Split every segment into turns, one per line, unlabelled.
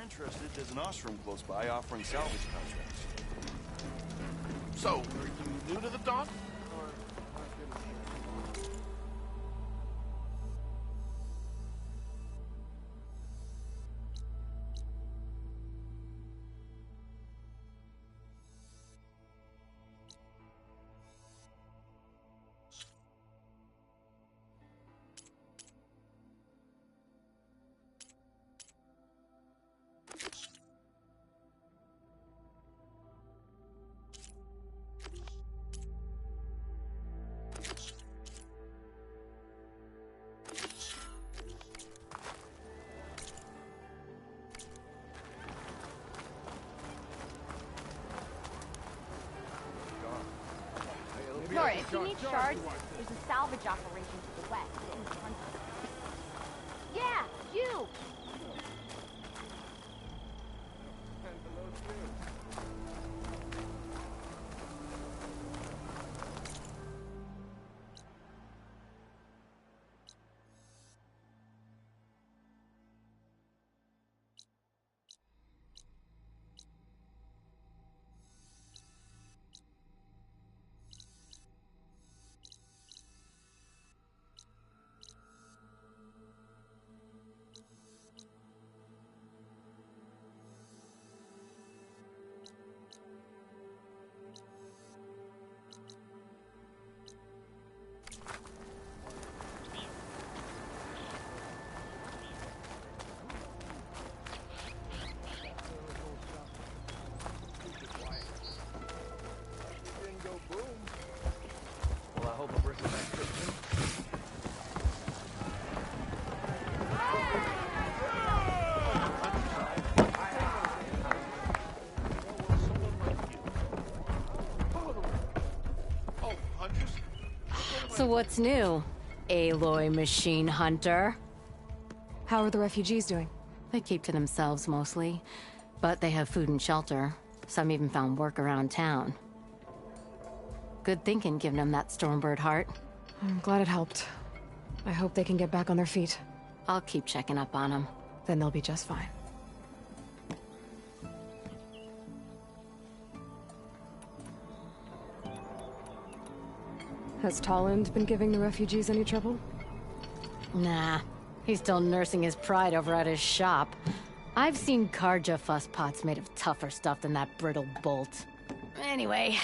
interested, there's an ashram close by offering salvage contracts.
So, are you new to the Dawn?
Nora, if you need shards, there's a salvage operation to the west. Yeah, you!
So what's new, Aloy Machine Hunter?
How are the refugees doing?
They keep to themselves mostly, but they have food and shelter. Some even found work around town. Good thinking giving them that Stormbird heart.
I'm glad it helped. I hope they can get back on their feet.
I'll keep checking up on them.
Then they'll be just fine. Has Tolland been giving the refugees any trouble?
Nah, he's still nursing his pride over at his shop. I've seen Karja fuss pots made of tougher stuff than that brittle bolt. Anyway,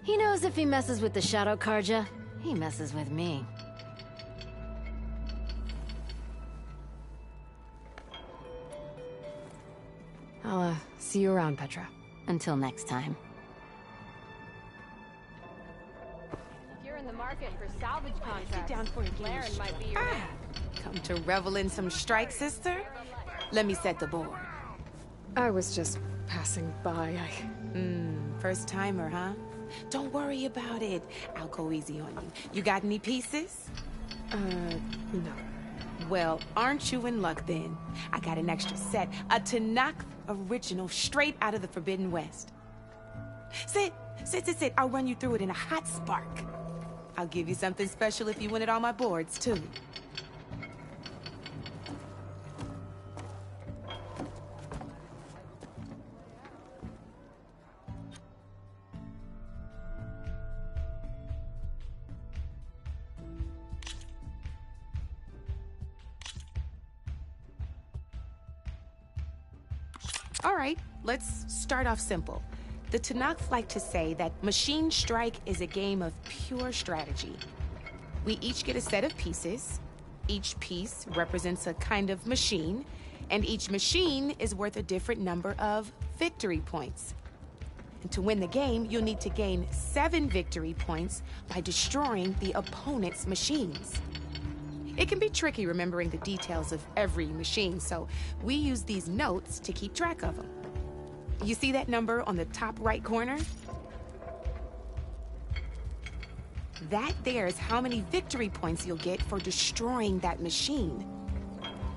he knows if he messes with the Shadow Karja, he messes with me.
I'll, see you around, Petra.
Until next time.
If you're in the market for salvage contracts,
Sit down for a game.
Laren might be your man.
Come to revel in some strike, sister? Let me set the board.
I was just passing by.
First timer, huh? Don't worry about it. I'll go easy on you. You got any pieces?
No.
Well, aren't you in luck then? I got an extra set, a Tanakh original straight out of the Forbidden West. Sit. I'll run you through it in a hot spark. I'll give you something special if you win it on my boards, too. All right, let's start off simple. The Tanakh like to say that Machine Strike is a game of pure strategy. We each get a set of pieces. Each piece represents a kind of machine, and each machine is worth a different number of victory points. And to win the game, you'll need to gain 7 victory points by destroying the opponent's machines. It can be tricky remembering the details of every machine, so we use these notes to keep track of them. You see that number on the top right corner? That there is how many victory points you'll get for destroying that machine.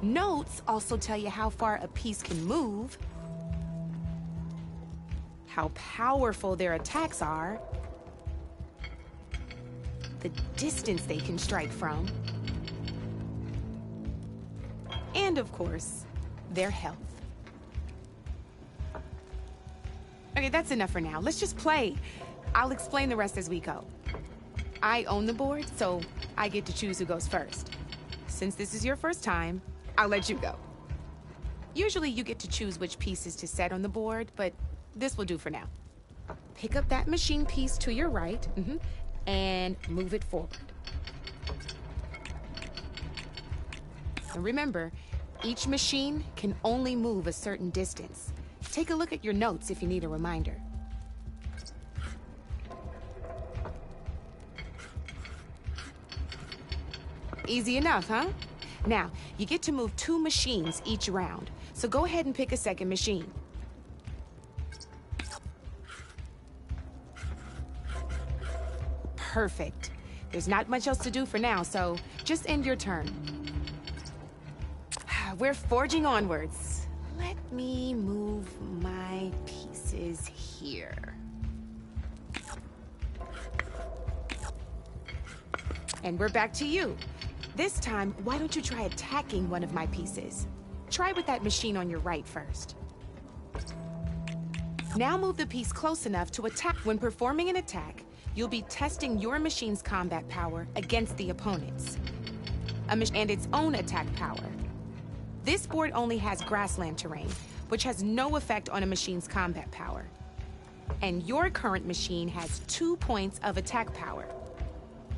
Notes also tell you how far a piece can move, how powerful their attacks are, the distance they can strike from, and of course, their health. Okay, that's enough for now. Let's just play. I'll explain the rest as we go. I own the board, so I get to choose who goes first. Since this is your first time, I'll let you go. Usually you get to choose which pieces to set on the board, but this will do for now. Pick up that machine piece to your right, and move it forward. And remember, each machine can only move a certain distance. Take a look at your notes if you need a reminder. Easy enough, huh? Now, you get to move 2 machines each round, so go ahead and pick a second machine. Perfect. There's not much else to do for now, so just end your turn. We're forging onwards. Let me move my pieces here. And we're back to you. This time, why don't you try attacking one of my pieces? Try with that machine on your right first. Now move the piece close enough to attack. When performing an attack, you'll be testing your machine's combat power against the opponent's. And its own attack power. This board only has grassland terrain, which has no effect on a machine's combat power. And your current machine has 2 points of attack power.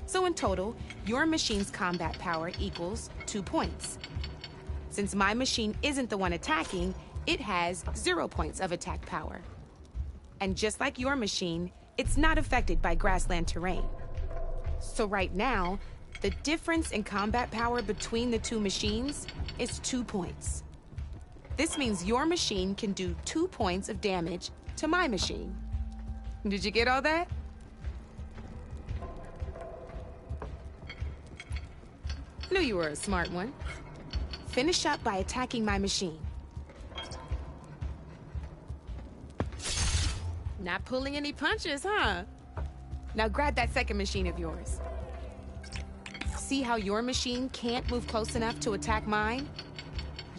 So in total, your machine's combat power equals 2 points. Since my machine isn't the one attacking, it has 0 points of attack power. And just like your machine, it's not affected by grassland terrain. So right now, the difference in combat power between the 2 machines is 2 points. This means your machine can do 2 points of damage to my machine. Did you get all that? Knew you were a smart one. Finish up by attacking my machine. Not pulling any punches, huh? Now grab that second machine of yours. See how your machine can't move close enough to attack mine?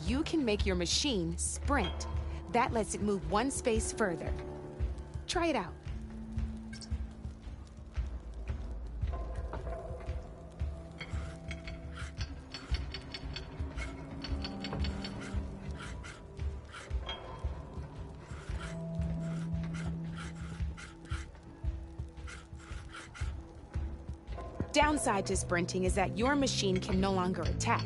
You can make your machine sprint. That lets it move 1 space further. Try it out. Downside to sprinting is that your machine can no longer attack.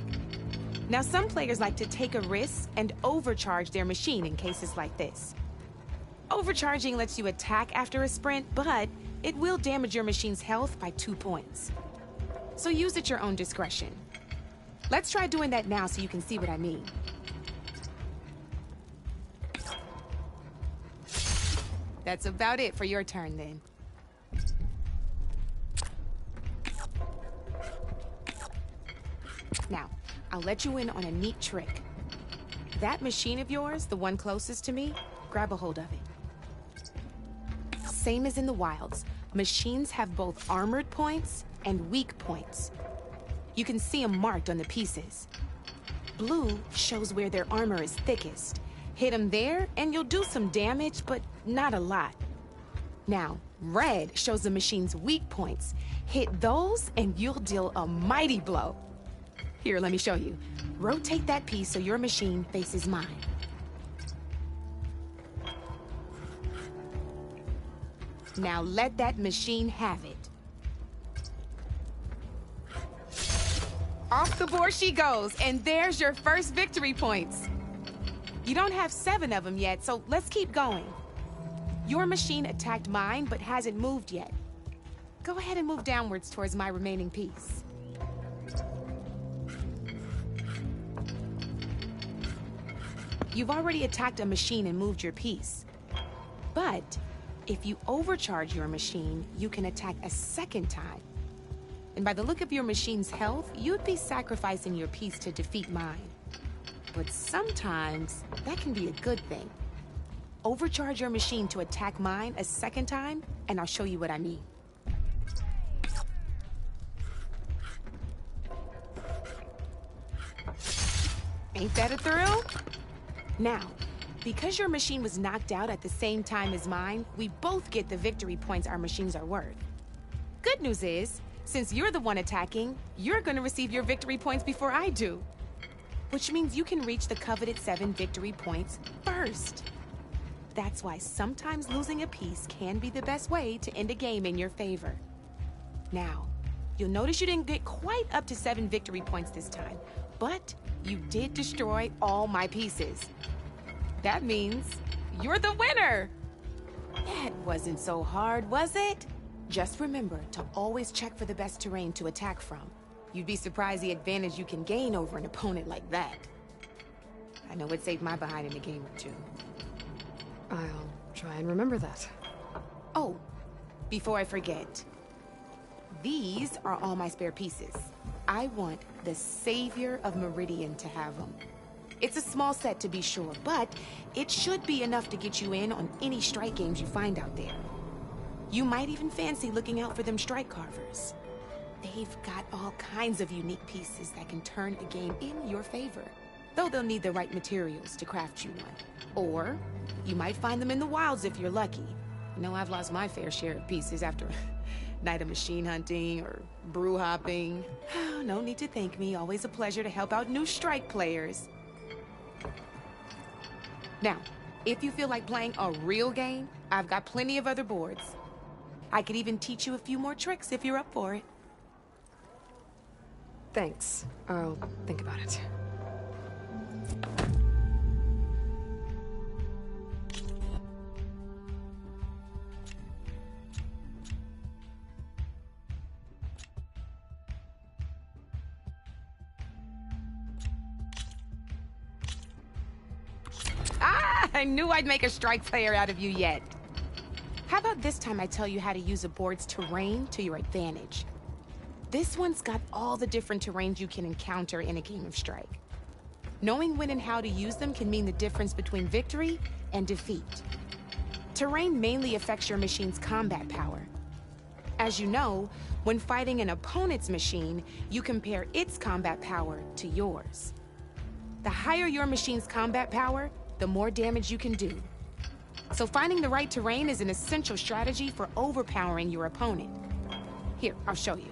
Now, some players like to take a risk and overcharge their machine in cases like this. Overcharging lets you attack after a sprint, but it will damage your machine's health by 2 points. So use at your own discretion. Let's try doing that now so you can see what I mean. That's about it for your turn then. Now, I'll let you in on a neat trick. That machine of yours, the one closest to me, grab a hold of it. Same as in the wilds, machines have both armored points and weak points. You can see them marked on the pieces. Blue shows where their armor is thickest. Hit them there, and you'll do some damage, but not a lot. Now, red shows the machine's weak points. Hit those, and you'll deal a mighty blow. Here, let me show you. Rotate that piece so your machine faces mine. Now let that machine have it. Off the board she goes, and there's your first victory points. You don't have 7 of them yet, so let's keep going. Your machine attacked mine, but hasn't moved yet. Go ahead and move downwards towards my remaining piece. You've already attacked a machine and moved your piece. But if you overcharge your machine, you can attack a second time. And by the look of your machine's health, you'd be sacrificing your piece to defeat mine. But sometimes, that can be a good thing. Overcharge your machine to attack mine a second time, and I'll show you what I mean. Ain't that a thrill? Now, because your machine was knocked out at the same time as mine, we both get the victory points our machines are worth. Good news is, since you're the one attacking, you're gonna receive your victory points before I do. Which means you can reach the coveted 7 victory points first. That's why sometimes losing a piece can be the best way to end a game in your favor. Now, you'll notice you didn't get quite up to 7 victory points this time, but you did destroy all my pieces. That means you're the winner! That wasn't so hard, was it? Just remember to always check for the best terrain to attack from. You'd be surprised the advantage you can gain over an opponent like that. I know it saved my behind in a game or two.
I'll try and remember that.
Oh, before I forget, these are all my spare pieces. I want the Savior of Meridian to have them. It's a small set to be sure, but it should be enough to get you in on any strike games you find out there. You might even fancy looking out for them strike carvers. They've got all kinds of unique pieces that can turn a game in your favor, though they'll need the right materials to craft you one. Or you might find them in the wilds if you're lucky. You know, I've lost my fair share of pieces after a night of machine hunting or brew hopping. No need to thank me. Always a pleasure to help out new strike players. Now, if you feel like playing a real game, I've got plenty of other boards. I could even teach you a few more tricks if you're up for it.
Thanks. I'll think about it.
I knew I'd make a strike player out of you yet. How about this time I tell you how to use a board's terrain to your advantage? This one's got all the different terrains you can encounter in a game of Strike. Knowing when and how to use them can mean the difference between victory and defeat. Terrain mainly affects your machine's combat power. As you know, when fighting an opponent's machine, you compare its combat power to yours. The higher your machine's combat power, the more damage you can do. So finding the right terrain is an essential strategy for overpowering your opponent. Here, I'll show you.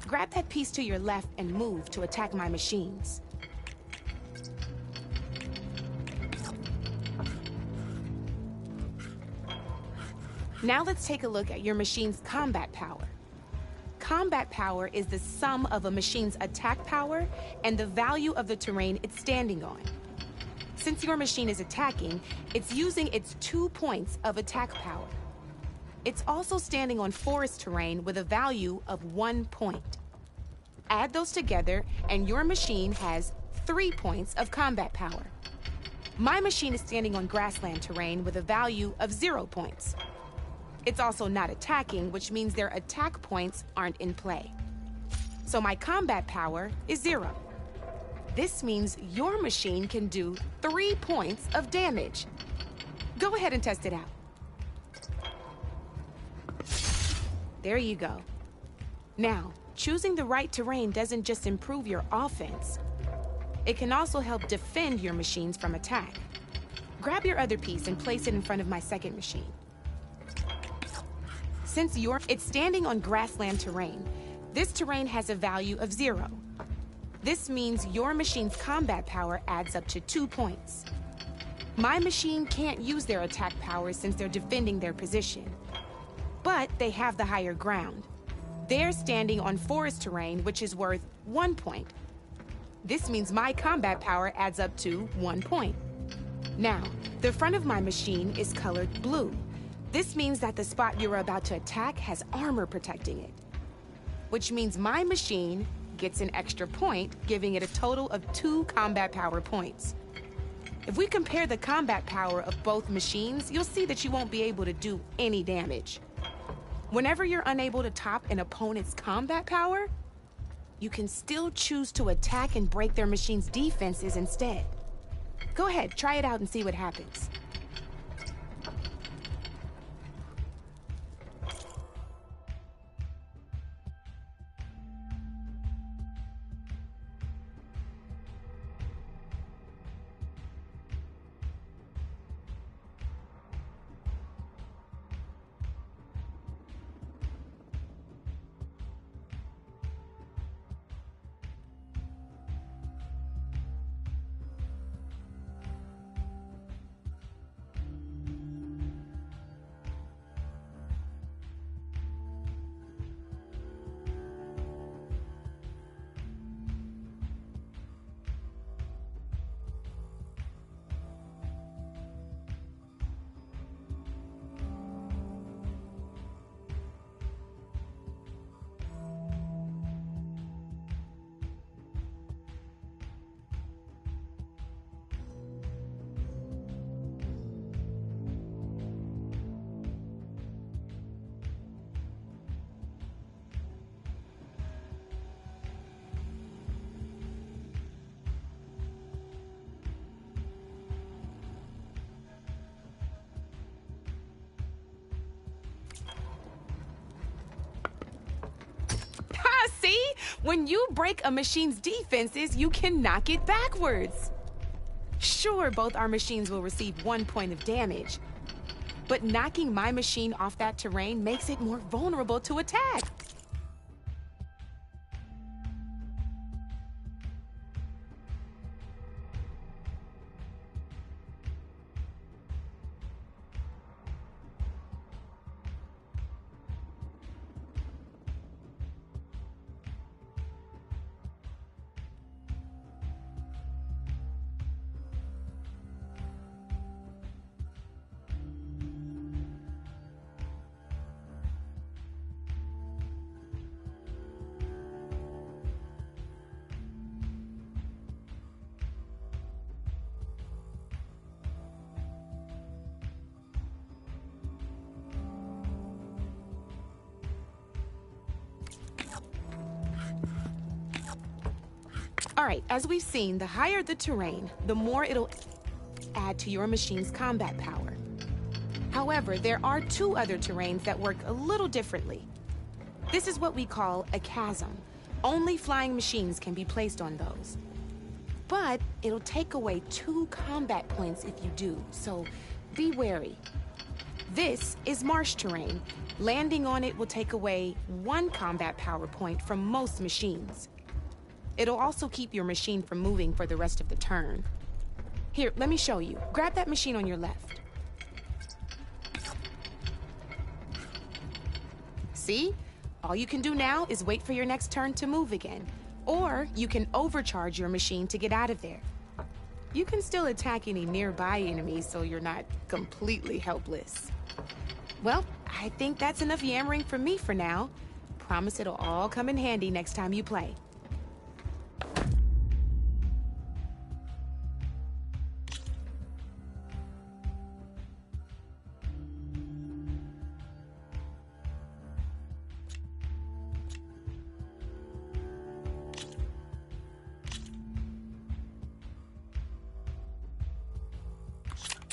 Grab that piece to your left and move to attack my machines. Now let's take a look at your machine's combat power. Combat power is the sum of a machine's attack power and the value of the terrain it's standing on. Since your machine is attacking, it's using its 2 points of attack power. It's also standing on forest terrain with a value of 1 point. Add those together, and your machine has 3 points of combat power. My machine is standing on grassland terrain with a value of 0 points. It's also not attacking, which means their attack points aren't in play. So my combat power is 0. This means your machine can do 3 points of damage. Go ahead and test it out. There you go. Now, choosing the right terrain doesn't just improve your offense. It can also help defend your machines from attack. Grab your other piece and place it in front of my second machine. Since it's standing on grassland terrain, this terrain has a value of 0. This means your machine's combat power adds up to 2 points. My machine can't use their attack power since they're defending their position. But they have the higher ground. They're standing on forest terrain, which is worth 1 point. This means my combat power adds up to 1 point. Now, the front of my machine is colored blue. This means that the spot you're about to attack has armor protecting it. Which means my machine gets an extra point, giving it a total of 2 combat power points. If we compare the combat power of both machines, you'll see that you won't be able to do any damage. Whenever you're unable to top an opponent's combat power, you can still choose to attack and break their machine's defenses instead. Go ahead, try it out and see what happens. When you break a machine's defenses, you can knock it backwards. Sure, both our machines will receive 1 point of damage, but knocking my machine off that terrain makes it more vulnerable to attack. All right, as we've seen, the higher the terrain, the more it'll add to your machine's combat power. However, there are 2 other terrains that work a little differently. This is what we call a chasm. Only flying machines can be placed on those. But it'll take away 2 combat points if you do, so be wary. This is marsh terrain. Landing on it will take away 1 combat power point from most machines. It'll also keep your machine from moving for the rest of the turn. Here, let me show you. Grab that machine on your left. See? All you can do now is wait for your next turn to move again. Or you can overcharge your machine to get out of there. You can still attack any nearby enemies so you're not completely helpless. Well, I think that's enough yammering from me for now. Promise it'll all come in handy next time you play.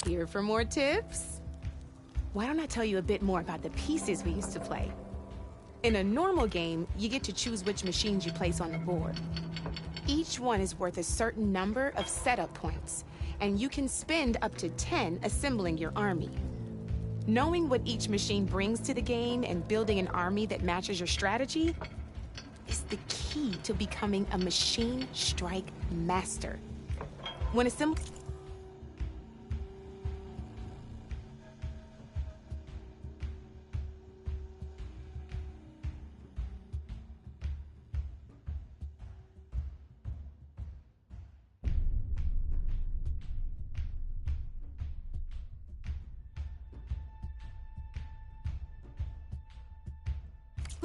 Here for more tips? Why don't I tell you a bit more about the pieces we used to play? In a normal game, you get to choose which machines you place on the board. Each one is worth a certain number of setup points, and you can spend up to 10 assembling your army. Knowing what each machine brings to the game and building an army that matches your strategy is the key to becoming a machine strike master. When assembling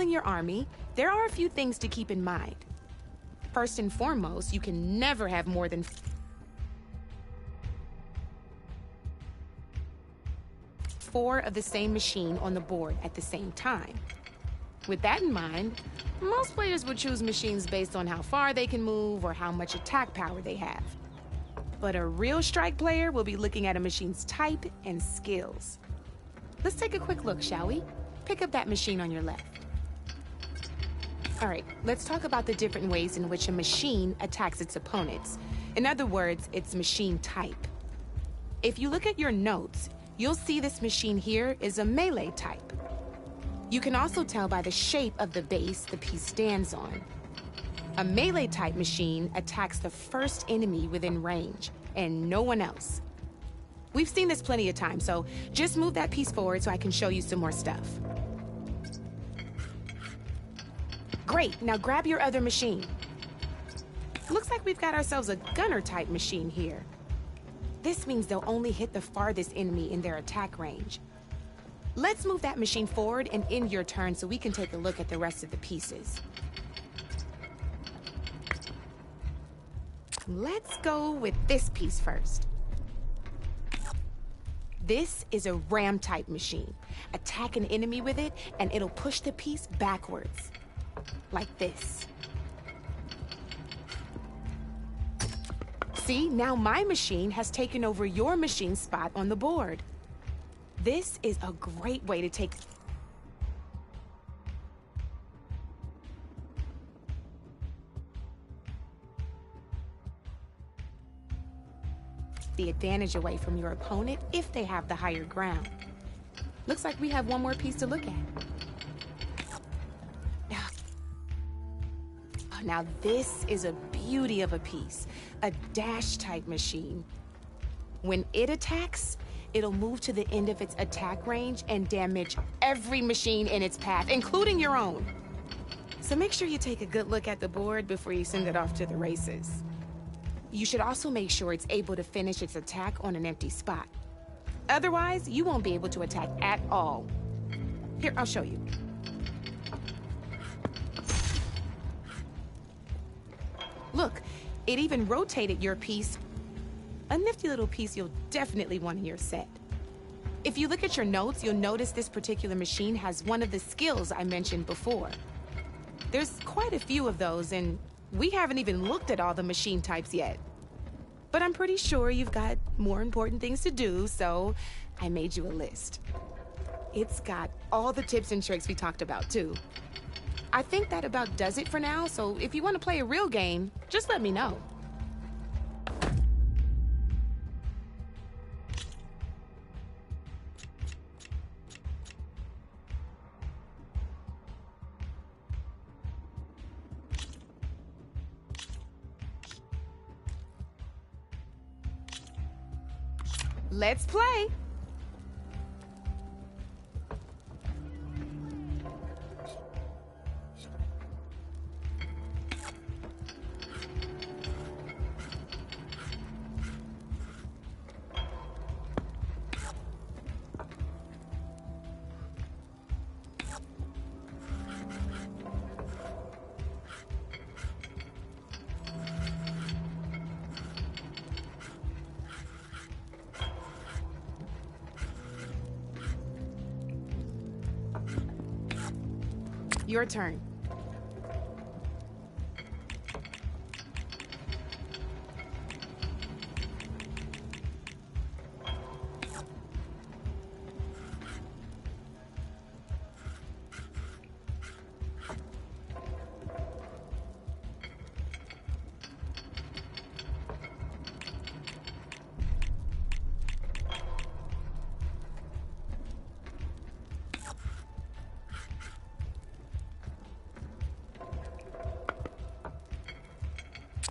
your army, there are a few things to keep in mind. First and foremost, you can never have more than 4 of the same machine on the board at the same time. With that in mind, most players would choose machines based on how far they can move or how much attack power they have. But a real strike player will be looking at a machine's type and skills. Let's take a quick look, shall we? Pick up that machine on your left. All right, let's talk about the different ways in which a machine attacks its opponents. In other words, its machine type. If you look at your notes, you'll see this machine here is a melee type. You can also tell by the shape of the base the piece stands on. A melee type machine attacks the first enemy within range, and no one else. We've seen this plenty of times, so just move that piece forward so I can show you some more stuff. Great, now grab your other machine. Looks like we've got ourselves a gunner-type machine here. This means they'll only hit the farthest enemy in their attack range. Let's move that machine forward and end your turn so we can take a look at the rest of the pieces. Let's go with this piece first. This is a ram-type machine. Attack an enemy with it, and it'll push the piece backwards. Like this. See, now my machine has taken over your machine's spot on the board. This is a great way to take the advantage away from your opponent if they have the higher ground. Looks like we have one more piece to look at. Now this is a beauty of a piece, a dash-type machine. When it attacks, it'll move to the end of its attack range and damage every machine in its path, including your own. So make sure you take a good look at the board before you send it off to the races. You should also make sure it's able to finish its attack on an empty spot. Otherwise, you won't be able to attack at all. Here, I'll show you. Look, it even rotated your piece. A nifty little piece you'll definitely want in your set. If you look at your notes, you'll notice this particular machine has one of the skills I mentioned before. There's quite a few of those, and we haven't even looked at all the machine types yet. But I'm pretty sure you've got more important things to do, so I made you a list. It's got all the tips and tricks we talked about, too. I think that about does it for now, so if you want to play a real game, just let me know. Let's play! Your turn.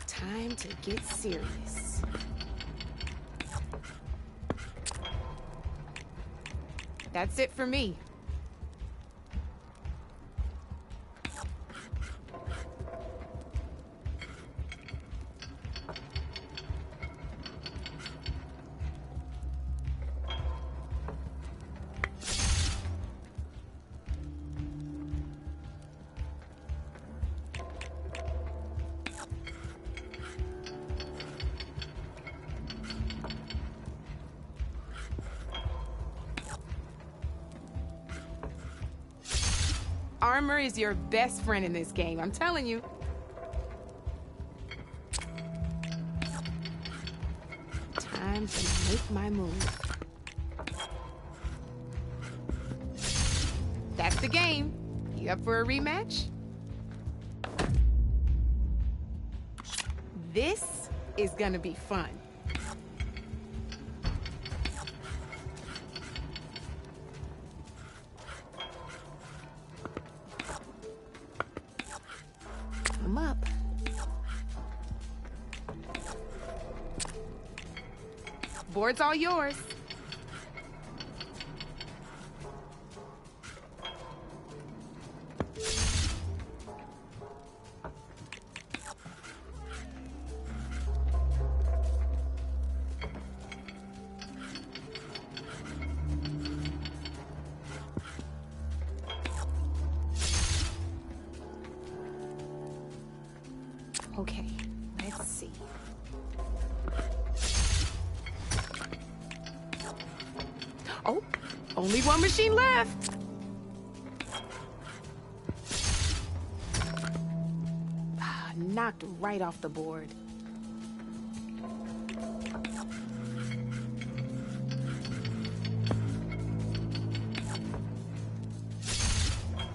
Time to get serious. That's it for me. Armor is your best friend in this game, I'm telling you. Time to make my move. That's the game. You up for a rematch? This is gonna be fun. Come up. Board's all yours. Okay, let's see. Oh, only one machine left. Knocked right off the board.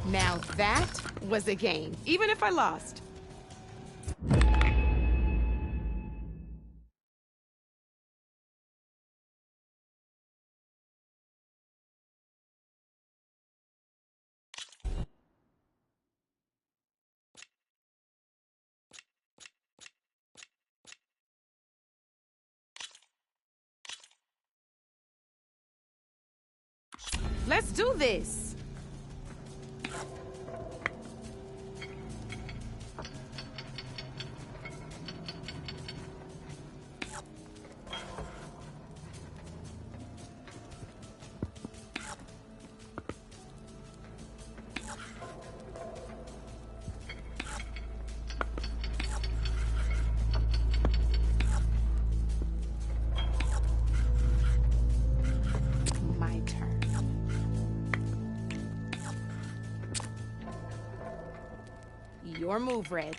Now that was a game, even if I lost. let's do this. My turn. Your move, Red.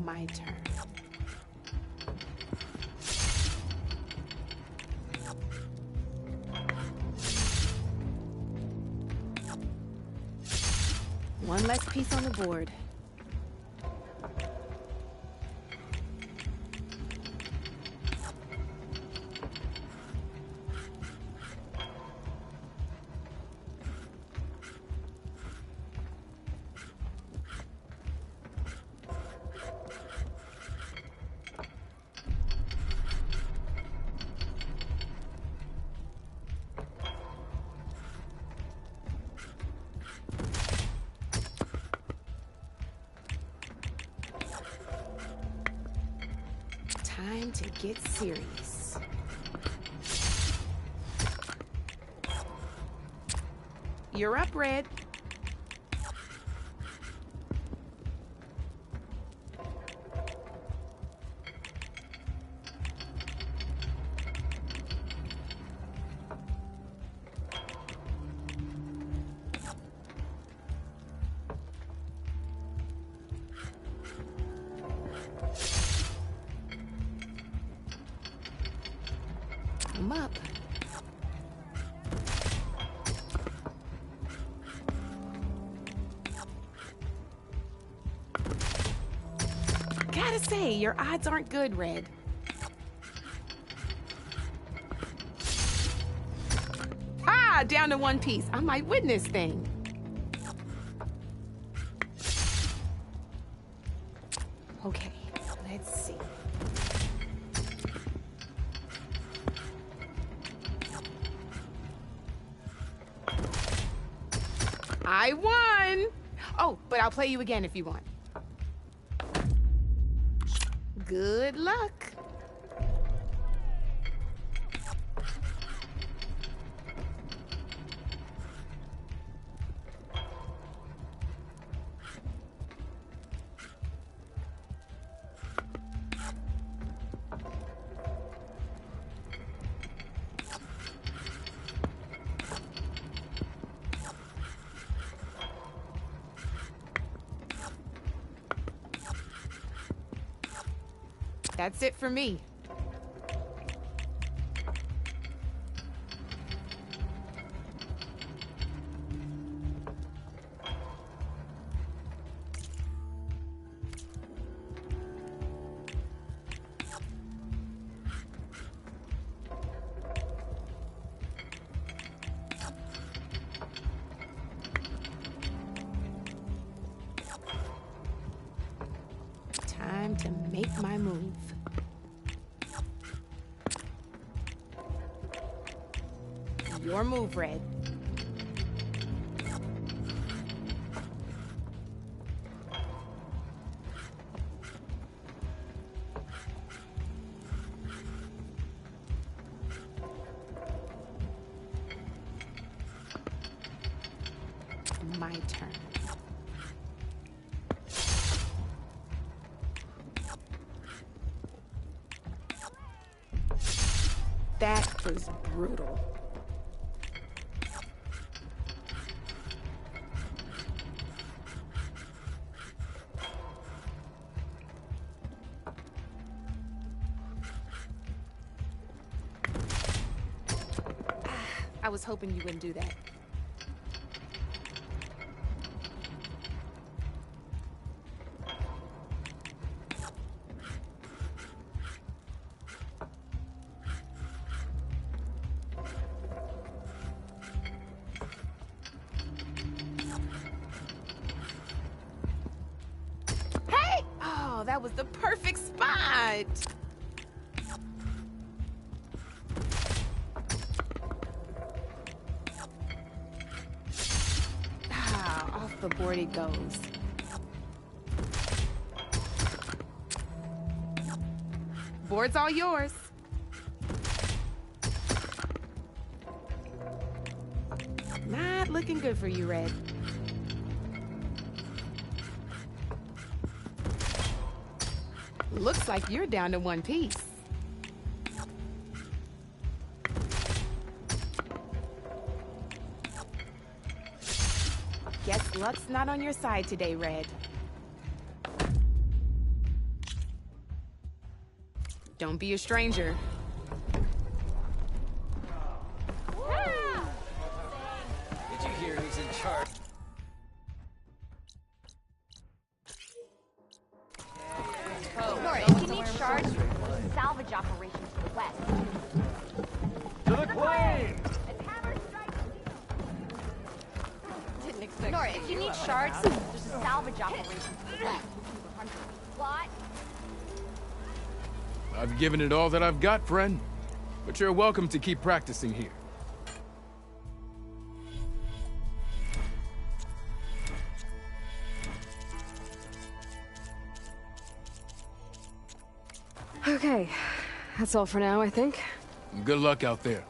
My turn. One less piece on the board. Time to get serious. You're up, Red. I'm up. Gotta say, your odds aren't good, Red. Ah, down to one piece. I might win this thing. Okay, let's see. I won! Oh, but I'll play you again if you want. Good luck. That's it for me. Time to make my move. Your move, Red. my turn. That was brutal. I was hoping you wouldn't do that. Hey! Oh, that was the perfect spot. Off the board it goes. Board's all yours. Not looking good for you, Red. Looks like you're down to one piece. Guess luck's not on your side today, Red. Don't be a stranger.
Did you hear who's in charge?
Nora, if you need shards, there's a salvage operation to the west.
To the claim!
Didn't expect Nora, if you need shards, there's a salvage operation to the west. What?
I've given it all that I've got, friend. But you're welcome to keep practicing here.
Okay, that's all for now, I think.
Good luck out there.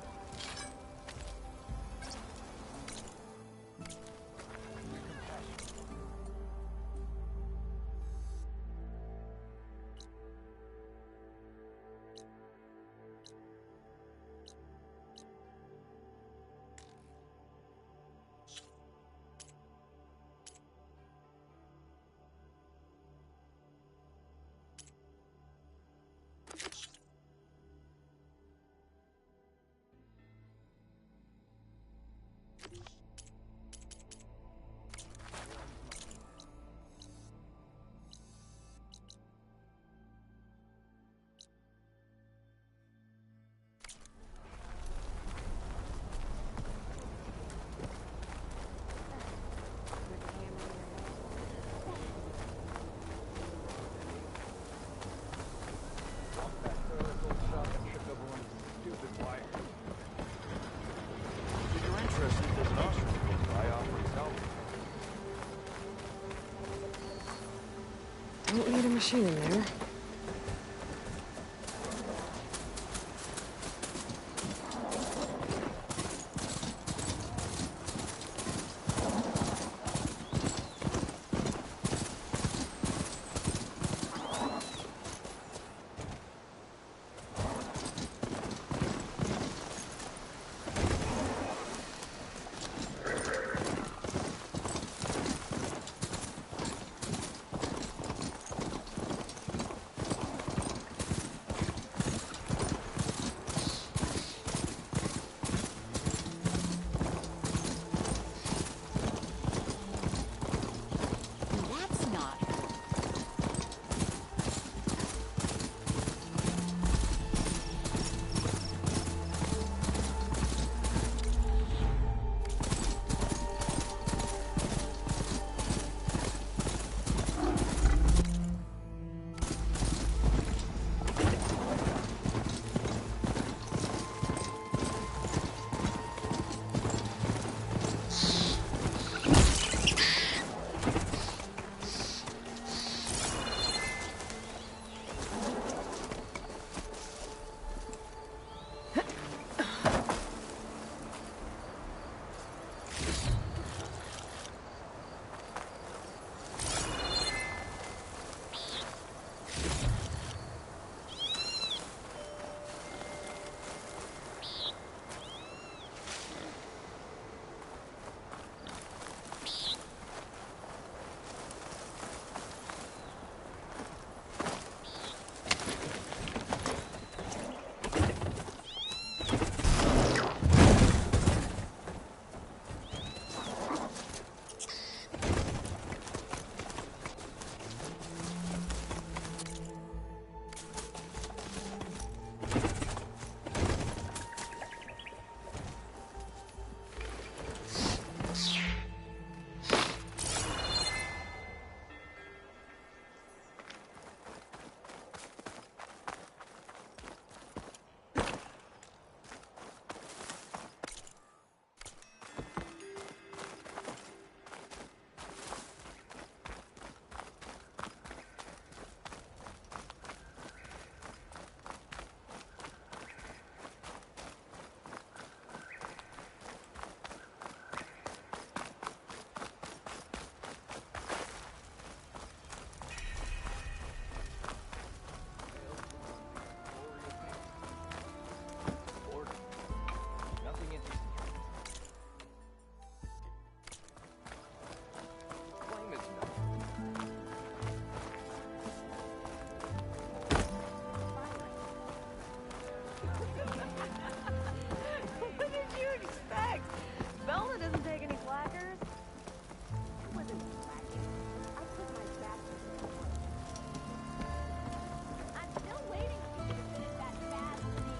If you're interested, there's an auction close by offering salvage.
Don't need a machine in there.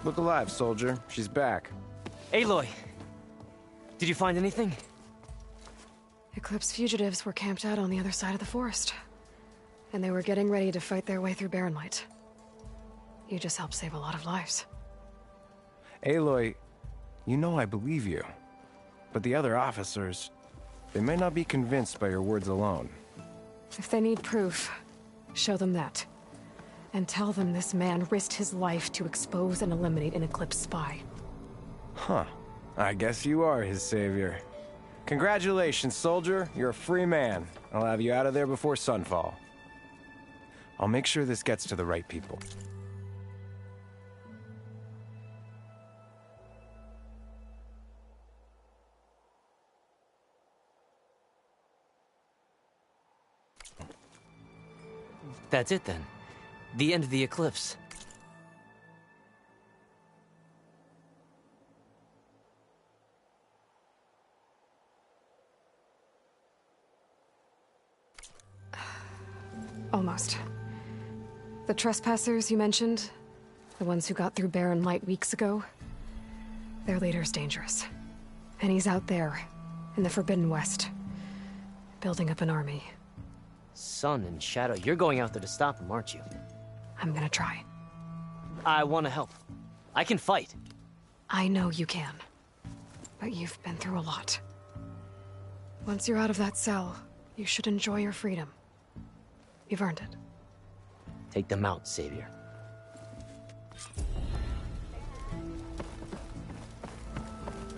Look alive, soldier. She's back.
Aloy! Did you find anything?
Eclipse fugitives were camped out on the other side of the forest. And they were getting ready to fight their way through Barren Light. You just helped save a lot of lives.
Aloy, you know I believe you. But the other officers, they may not be convinced by your words alone.
If they need proof, show them that. And tell them this man risked his life to expose and eliminate an Eclipse spy.
Huh. I guess you are his savior. Congratulations, soldier. You're a free man. I'll have you out of there before sunfall. I'll make sure this gets to the right people.
That's it then. The end of the Eclipse.
Almost. The trespassers you mentioned, the ones who got through Barren Light weeks ago, their leader's dangerous. And he's out there, in the Forbidden West, building up an army.
Sun and Shadow, you're going out there to stop him, aren't you?
I'm gonna try.
I want to help. I can fight.
I know you can. But you've been through a lot. Once you're out of that cell, you should enjoy your freedom. You've earned it.
Take them out, Savior.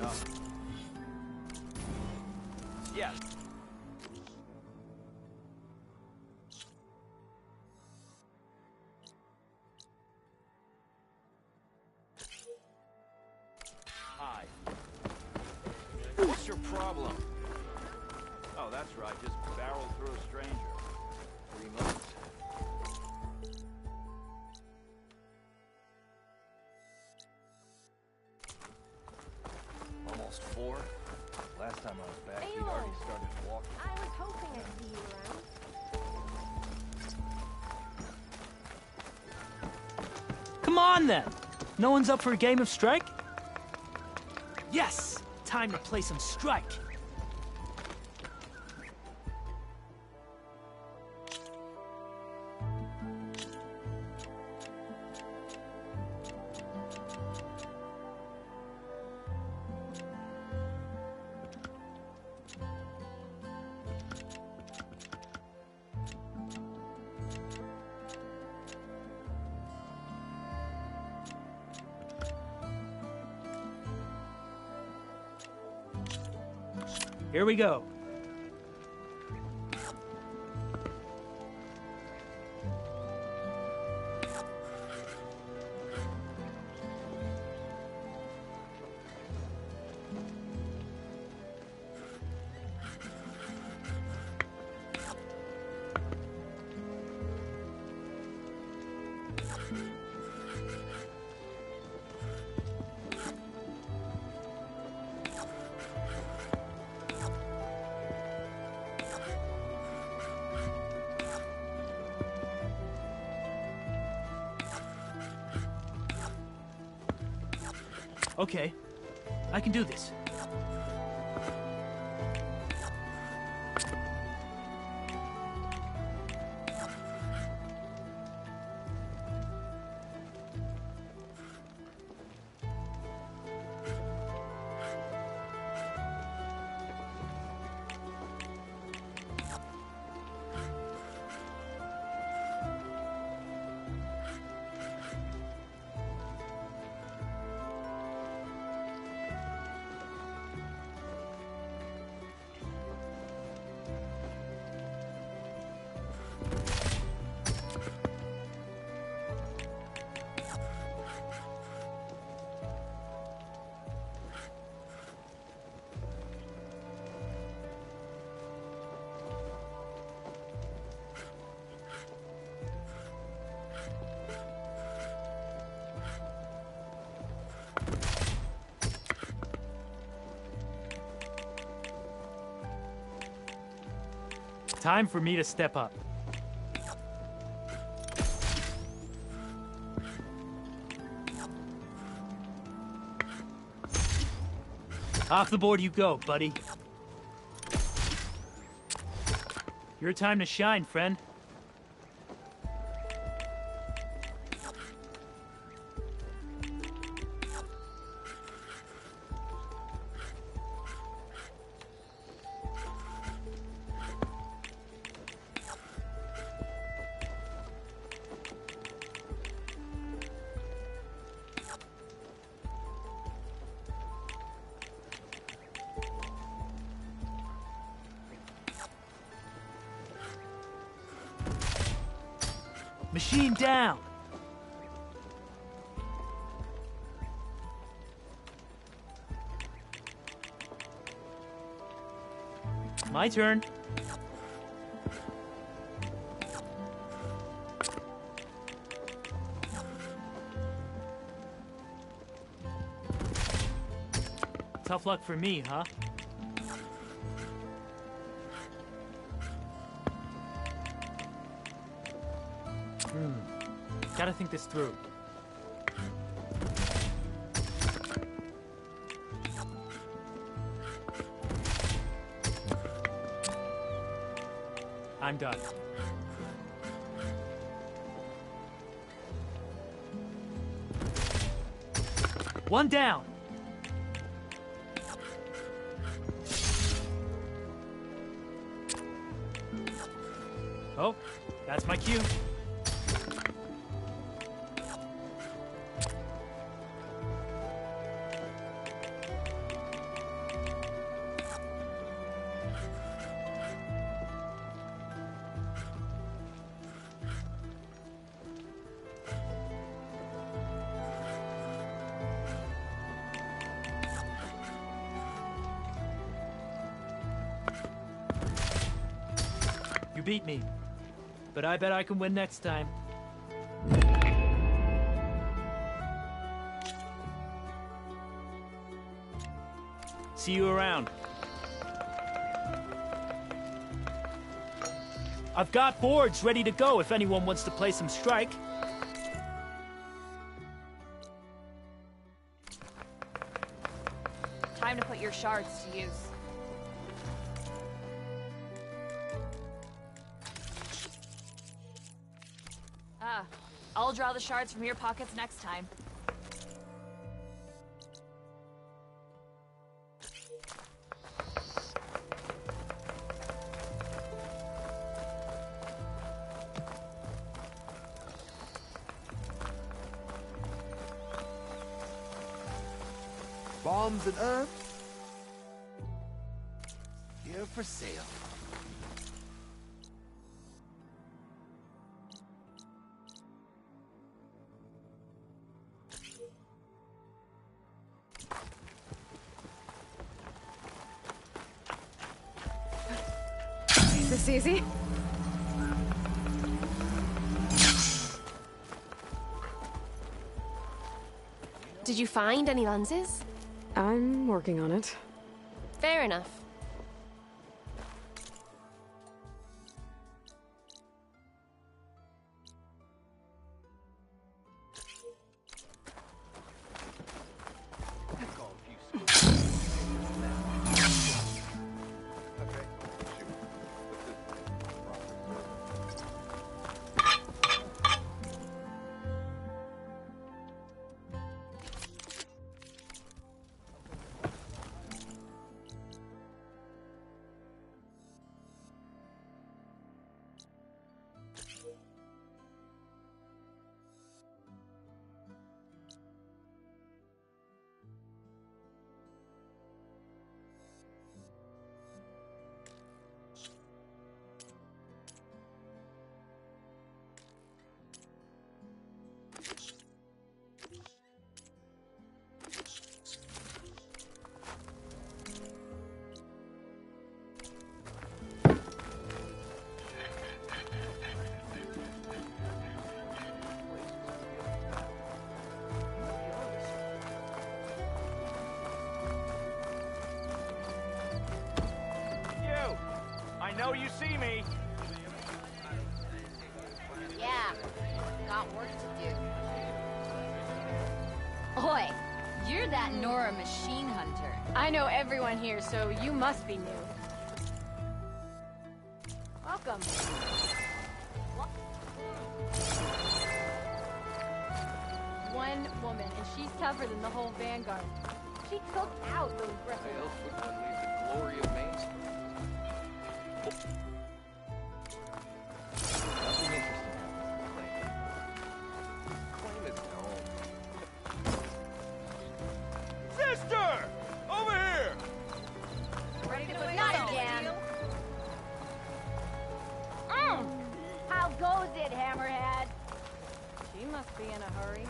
No. Yes. Hi. What's your problem? Oh, that's right. Just barrel through a stranger. 3 months. Almost 4. Last time I was back, we'd already started walking.
I was hoping I'd see you around.
Come on, then! No one's up for a game of Strike? Yes! Time to play some Strike! Here we go. Okay, I can do this. Time for me to step up. Off the board you go, buddy. Your time to shine, friend. Machine down! My turn. Tough luck for me, huh? Gotta think this through. I'm done. One down. Oh, that's my cue. You beat me, but I bet I can win next time. See you around. I've got boards ready to go if anyone wants to play some Strike.
Time to put your shards to use. I'll draw the shards from your pockets next time.
Bombs and herbs? Here for sale.
This easy?
Did you find any lenses?
I'm working on it.
Fair enough.
I know you see me.
Yeah, got work to do. Oi, you're that Nora machine hunter.
I know everyone here, so you must be new. Welcome. One woman, and she's tougher than the whole Vanguard. She took out those bristle.
Else would not leave the glory of Main Street. Nothing interesting happens. Claim it's home.
Sister! Over here!
Ready to put
Not again.
How goes it, Hammerhead?
She must be in a hurry.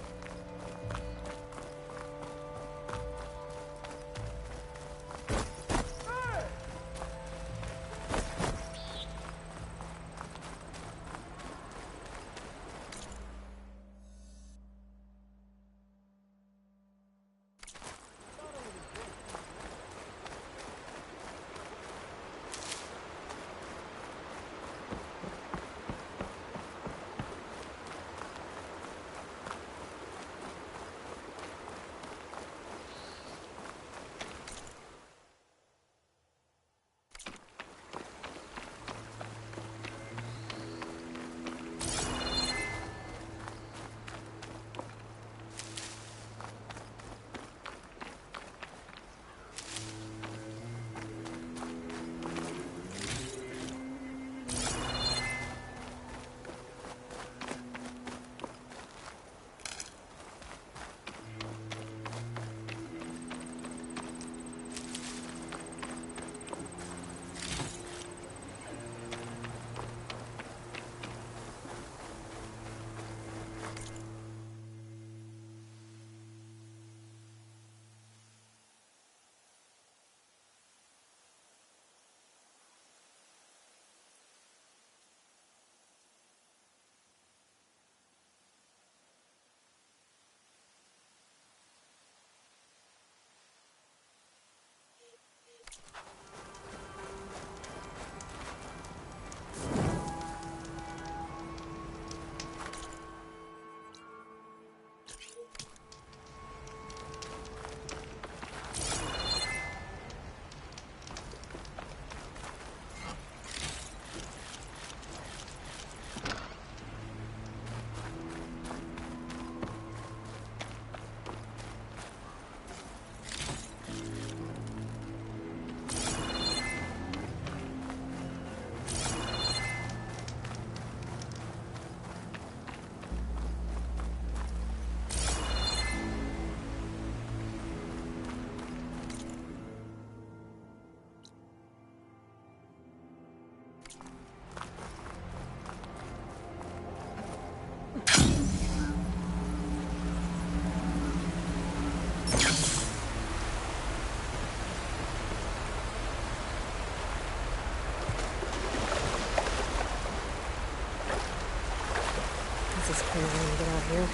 This is clear when we get out here.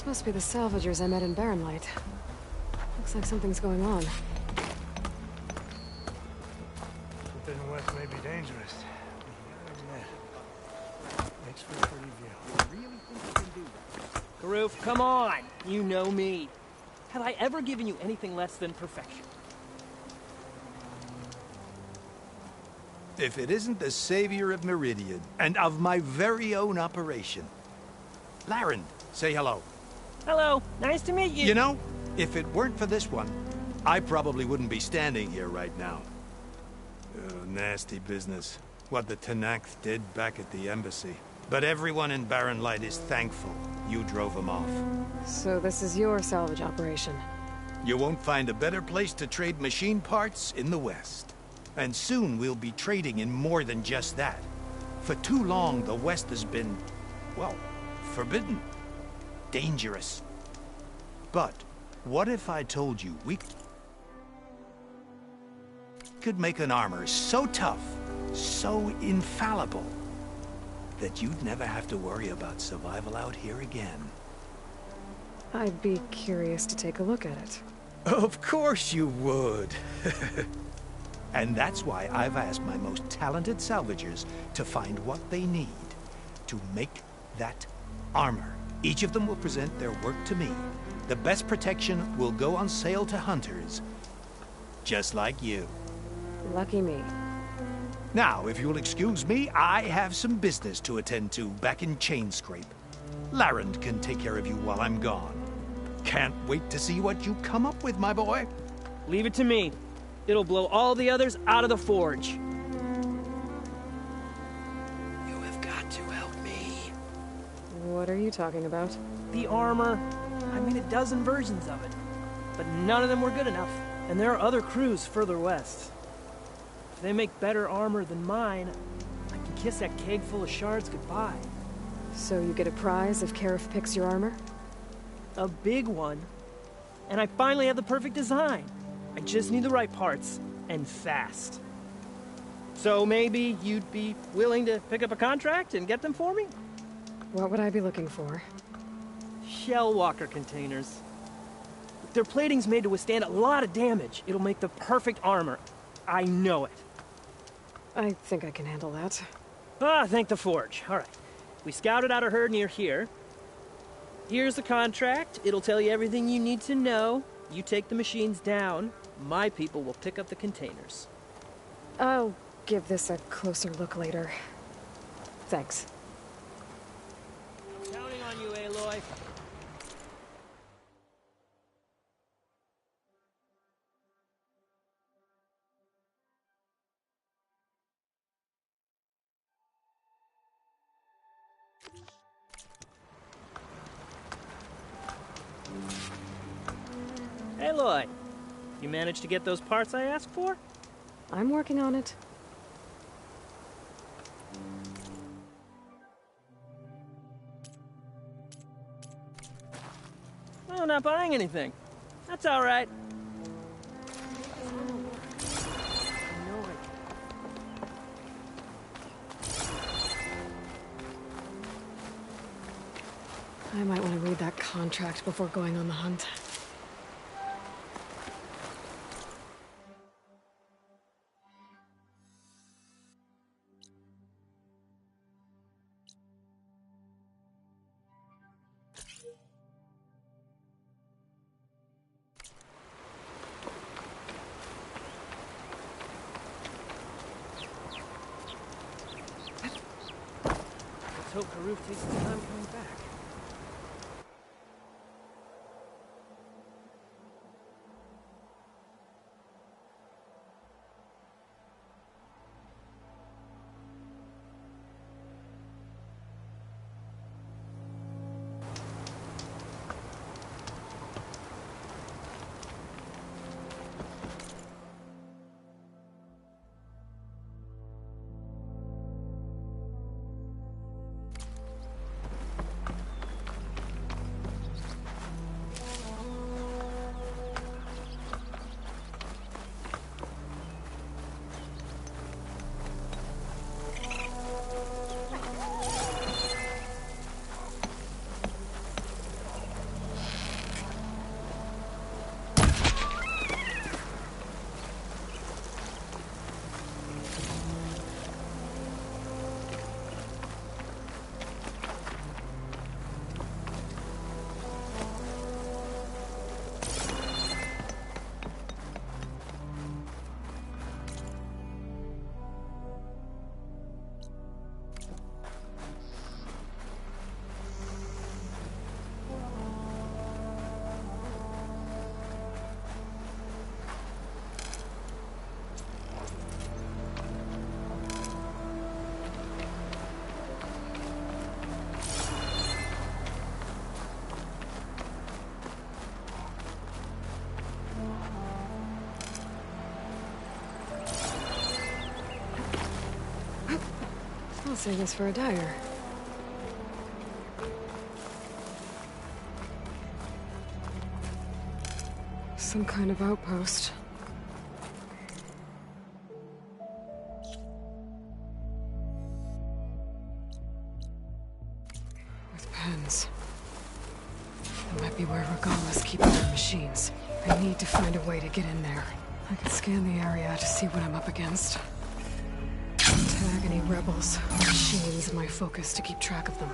Must be the salvagers I met in Barrenlight. Looks like something's going on.
Forbidden West may be dangerous. Makes for a pretty view.
You really think you can do that? Karuf, come on! You know me. Have I ever given you anything less than perfection?
If it isn't the savior of Meridian, and of my very own operation. Laren, say hello.
Hello, nice to meet you.
You know, if it weren't for this one, I probably wouldn't be standing here right now. Nasty business. What the Tenakth did back at the embassy. But everyone in Barrenlight is thankful you drove them off.
So this is your salvage operation?
You won't find a better place to trade machine parts in the West. And soon we'll be trading in more than just that. For too long, the West has been, well, forbidden. Dangerous. But what if I told you we could make an armor so tough, so infallible, that you'd never have to worry about survival out here again?
I'd be curious to take a look at it.
Of course you would. And that's why I've asked my most talented salvagers to find what they need to make that armor. Each of them will present their work to me. The best protection will go on sale to hunters, just like you.
Lucky me.
Now, if you'll excuse me, I have some business to attend to back in Chainscrape. Laren can take care of you while I'm gone. Can't wait to see what you come up with, my boy.
Leave it to me. It'll blow all the others out of the forge.
You have got to help me.
What are you talking about?
The armor. I made a dozen versions of it. But none of them were good enough. And there are other crews further west. If they make better armor than mine, I can kiss that keg full of shards goodbye.
So you get a prize if Karif picks your armor?
A big one. And I finally have the perfect design. I just need the right parts, and fast. So maybe you'd be willing to pick up a contract and get them for me?
What would I be looking for?
Shell walker containers. Their plating's made to withstand a lot of damage. It'll make the perfect armor. I know it.
I think I can handle that.
Ah, thank the forge. All right. We scouted out a herd near here. Here's the contract. It'll tell you everything you need to know. You take the machines down. My people will pick up the containers.
I'll give this a closer look later. Thanks.
Counting on you, Aloy. Aloy, you managed to get those parts I asked for?
I'm working on it.
Oh, not buying anything. That's all right.
I might want to read that contract before going on the hunt.
Let's hope Karuf takes his time coming back.
say this for a dagger. Some kind of outpost. With pens. That might be where Regala's keeping their machines. I need to find a way to get in there. I can scan the area to see what I'm up against. Tag any rebels or machines in my focus to keep track of them.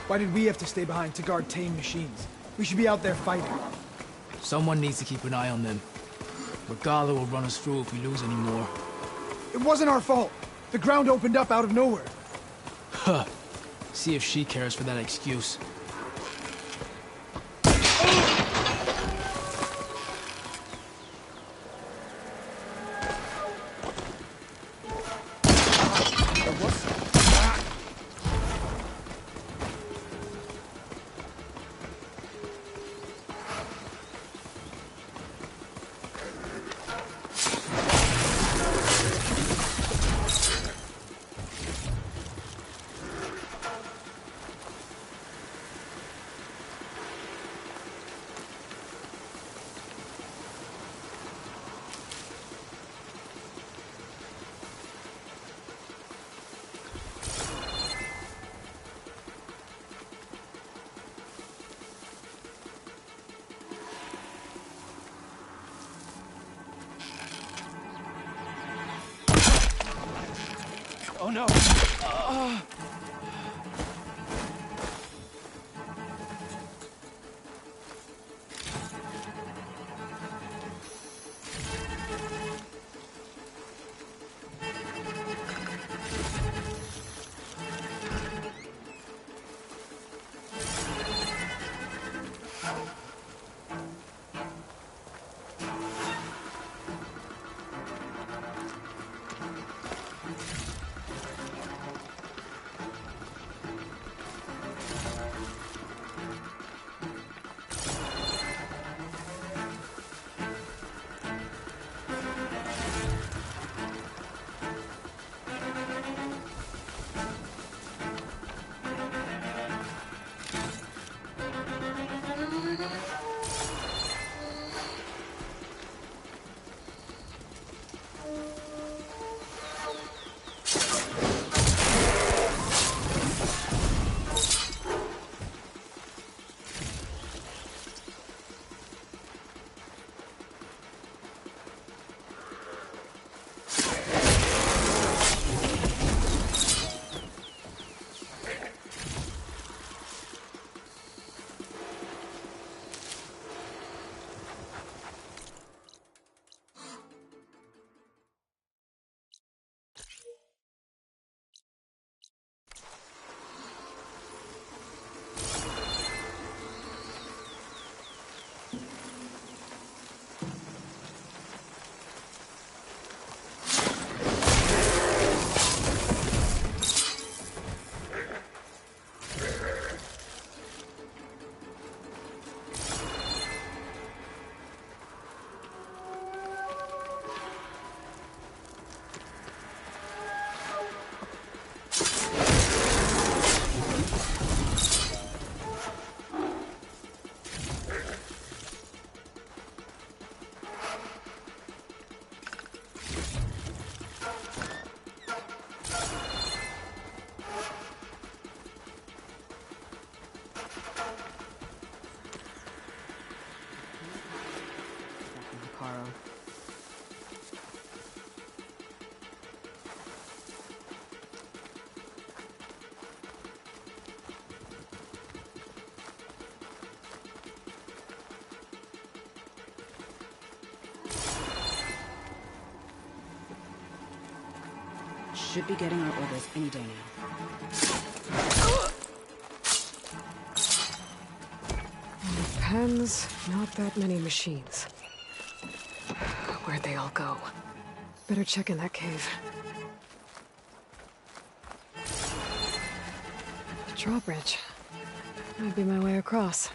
Why did we have to stay behind to guard tame machines? We should be out there fighting.
Someone needs to keep an eye on them. Regala will run us through if we lose any more.
It wasn't our fault. The ground opened up out of nowhere.
Huh. See if she cares for that excuse.
Oh no!
Should be getting our orders any day now.
Pens, not that many machines. Where'd they all go? Better check in that cave. Drawbridge. Might be my way across.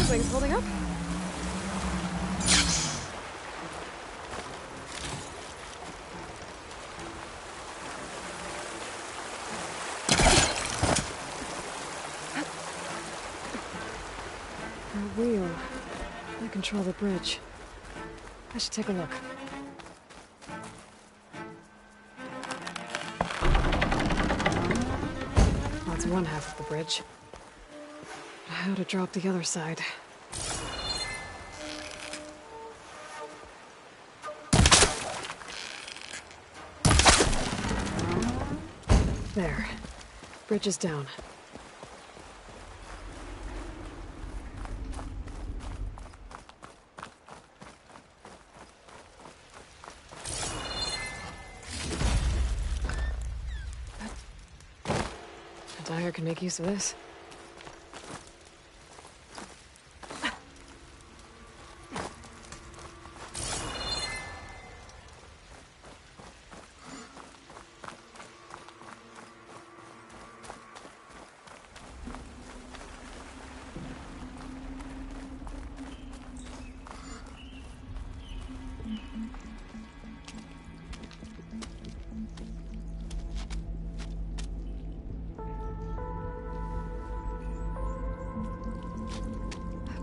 Wings holding up? A wheel. I control the bridge. I should take a look. That's one half of the bridge. How to drop the other side. There. Bridge is down. Dyer can make use of this.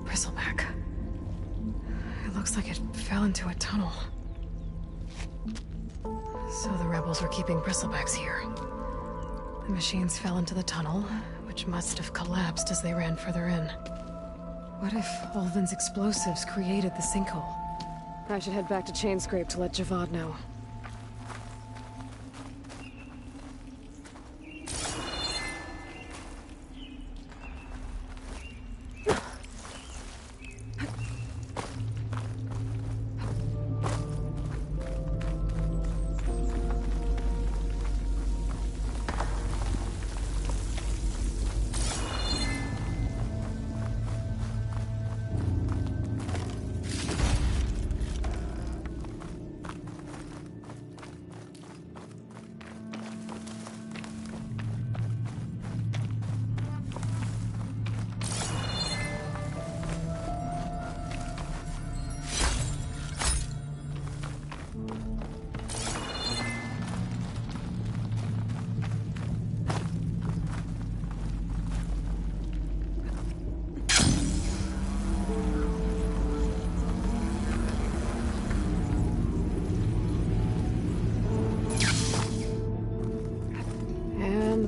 Bristleback. It looks like it fell into a tunnel. So the rebels were keeping bristlebacks here. The machines fell into the tunnel, which must have collapsed as they ran further in. What if Ulvin's explosives created the sinkhole? I should head back to Chainscrape to let Javad know.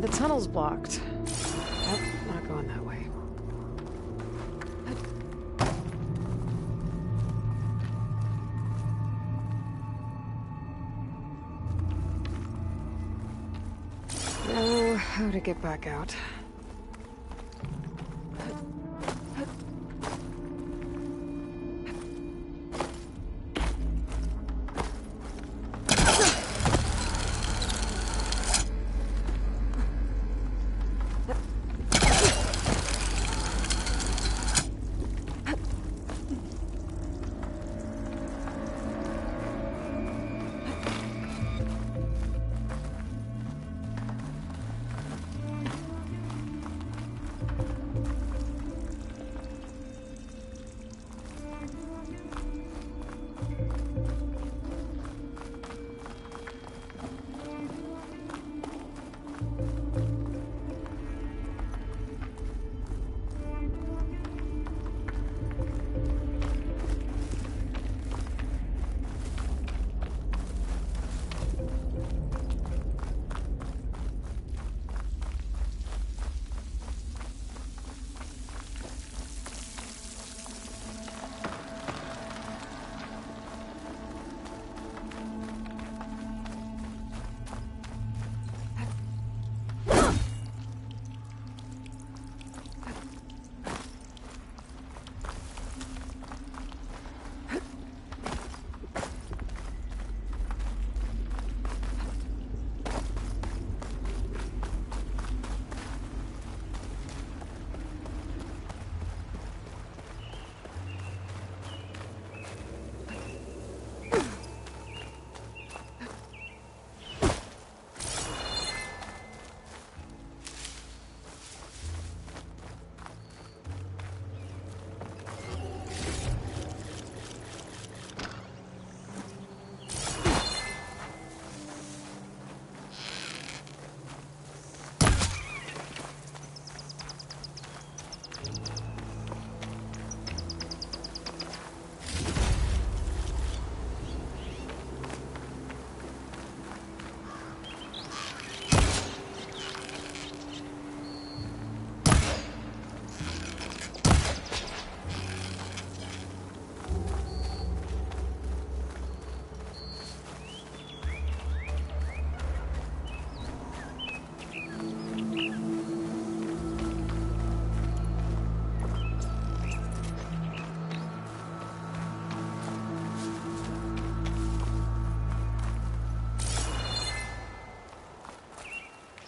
The tunnel's blocked. Nope, not going that way. Now, how to get back out?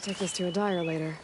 Take this to a dyer later.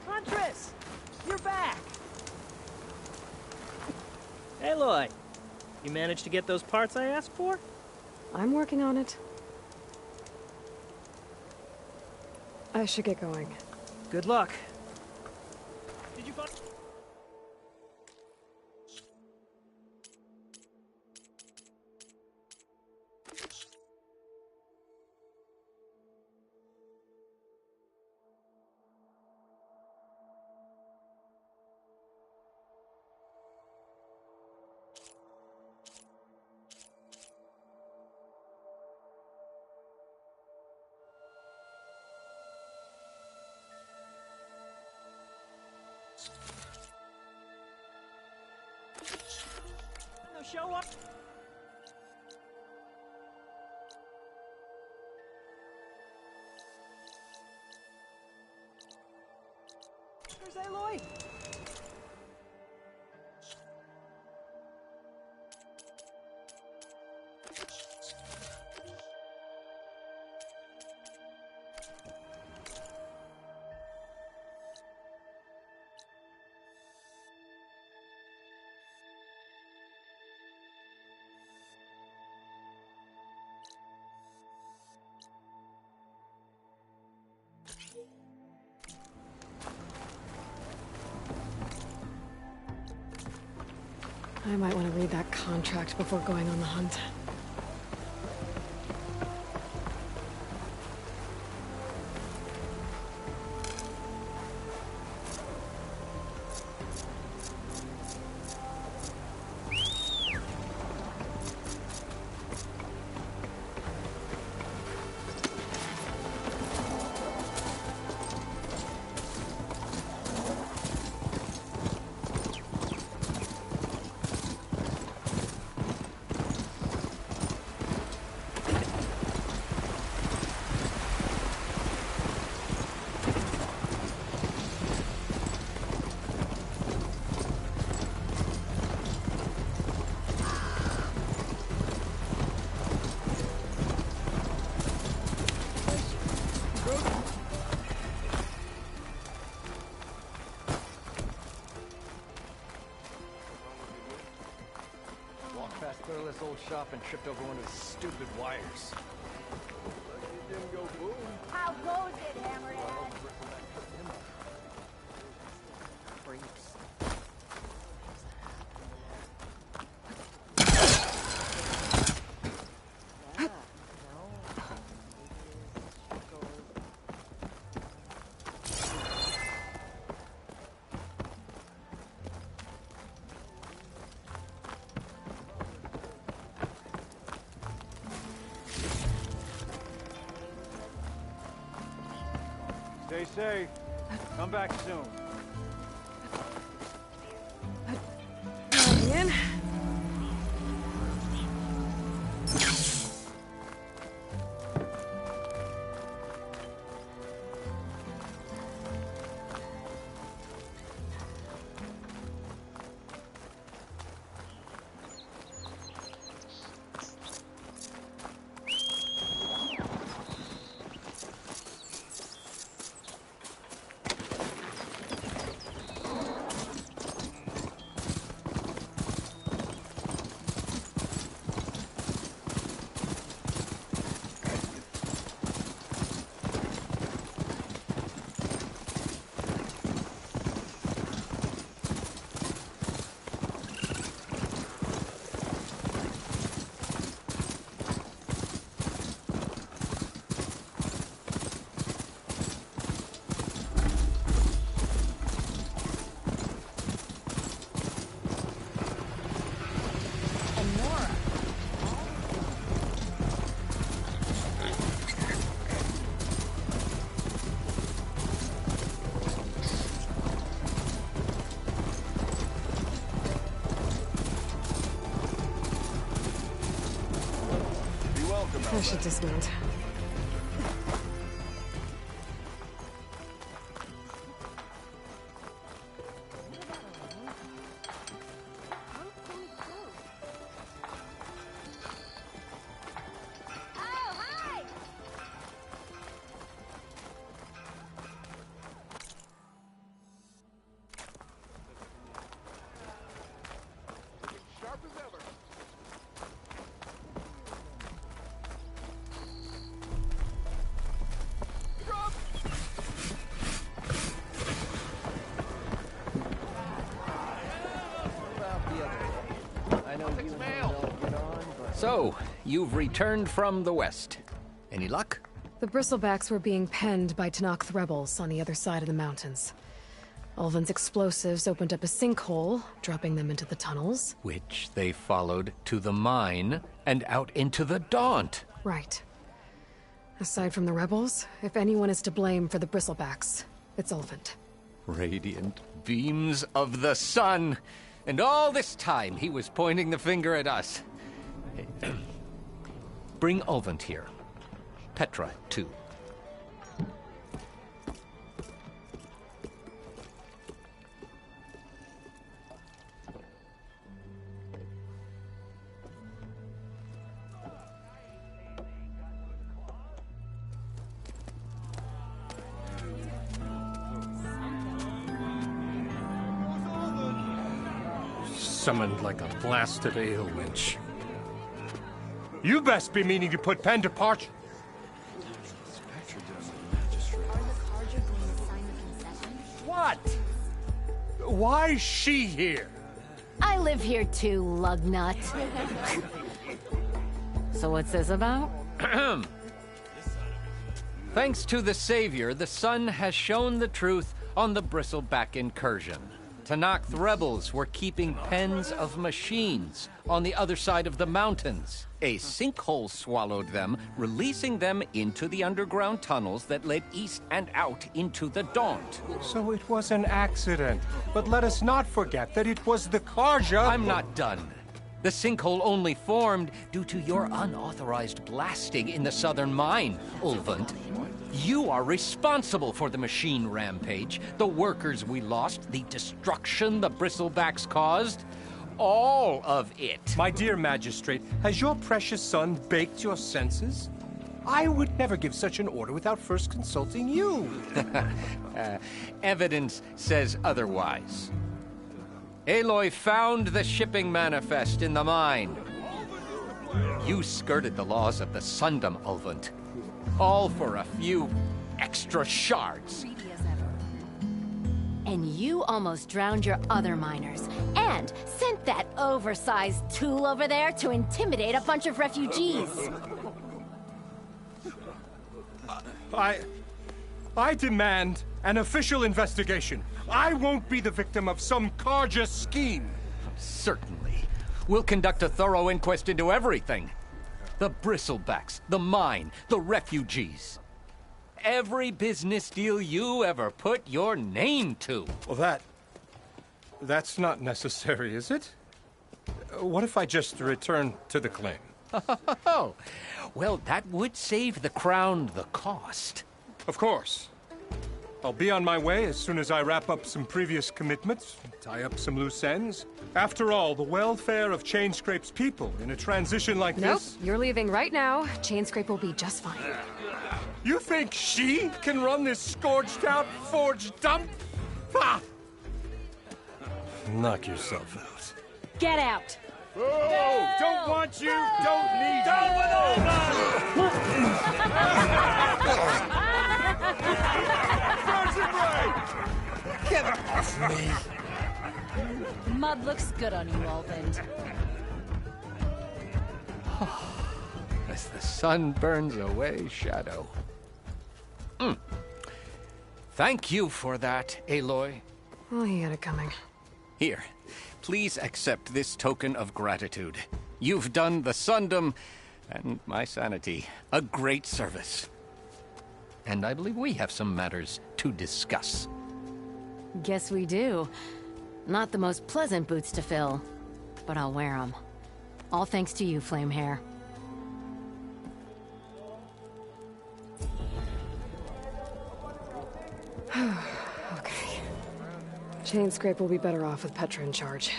Huntress! You're back! Aloy, you managed to get those parts I asked for?
I'm working on it. I should get going.
Good luck. Did you find... Show up. There's Aloy.
I might want to read that contract before going on the hunt.
off and tripped over one of his stupid wires.
It didn't go boom.
How goes it, Hammerhead?
Stay safe. Come back soon.
In. I should dismount.
So, you've returned from the west. Any luck?
The Bristlebacks were being penned by Tenakth rebels on the other side of the mountains. Ulvin's explosives opened up a sinkhole, dropping them into the tunnels.
Which they followed to the mine and out into the Daunt.
Right. Aside from the rebels, if anyone is to blame for the Bristlebacks, it's Ulvin.
Radiant beams of the sun! And all this time he was pointing the finger at us. Bring Ulvin here. Petra, too.
Summoned like a blasted ale winch. You best be meaning to put pen to parch. What? Why's she here?
I live here too, lugnut. So what's this about?
Thanks to the Savior, the sun has shown the truth on the Bristleback incursion. Tenakth rebels were keeping pens of machines on the other side of the mountains. A sinkhole swallowed them, releasing them into the underground tunnels that led east and out into the Daunt.
So it was an accident. But let us not forget that it was the Carja...
I'm not done. The sinkhole only formed due to your unauthorized blasting in the southern mine, Ulvin. You are responsible for the machine rampage, the workers we lost, the destruction the Bristlebacks caused. All of it.
My dear magistrate, has your precious son baked your senses? I would never give such an order without first consulting you.
Evidence says otherwise. Aloy found the shipping manifest in the mine. You skirted the laws of the Sundom, Ulvund. All for a few extra shards.
And you almost drowned your other miners. And sent that oversized tool over there to intimidate a bunch of refugees.
I demand an official investigation. I won't be the victim of some Carja scheme.
Certainly. We'll conduct a thorough inquest into everything. The bristlebacks, the mine, the refugees. Every business deal you ever put your name to.
Well, that's not necessary, is it? What if I just return to the claim?
Oh, well, that would save the Crown the cost.
Of course. I'll be on my way as soon as I wrap up some previous commitments, tie up some loose ends. After all, the welfare of Chainscrape's people in a transition like this...
Nope, you're leaving right now. Chainscrape will be just fine.
You think she can run this scorched-out forged dump? Ha! Knock yourself out.
Get out!
Oh, don't want you, don't need
Down with all
Get off me!
Mud looks good on you, Ulvund.
As the sun burns away shadow. Thank you for that, Aloy.
Oh, he had it coming.
Here, please accept this token of gratitude. You've done the Sundom and my sanity a great service. And I believe we have some matters to discuss.
Guess we do. Not the most pleasant boots to fill, but I'll wear them. All thanks to you, Flamehair.
Okay. Chainscrape will be better off with Petra in charge.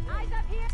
Eyes up here!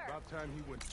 About time he went.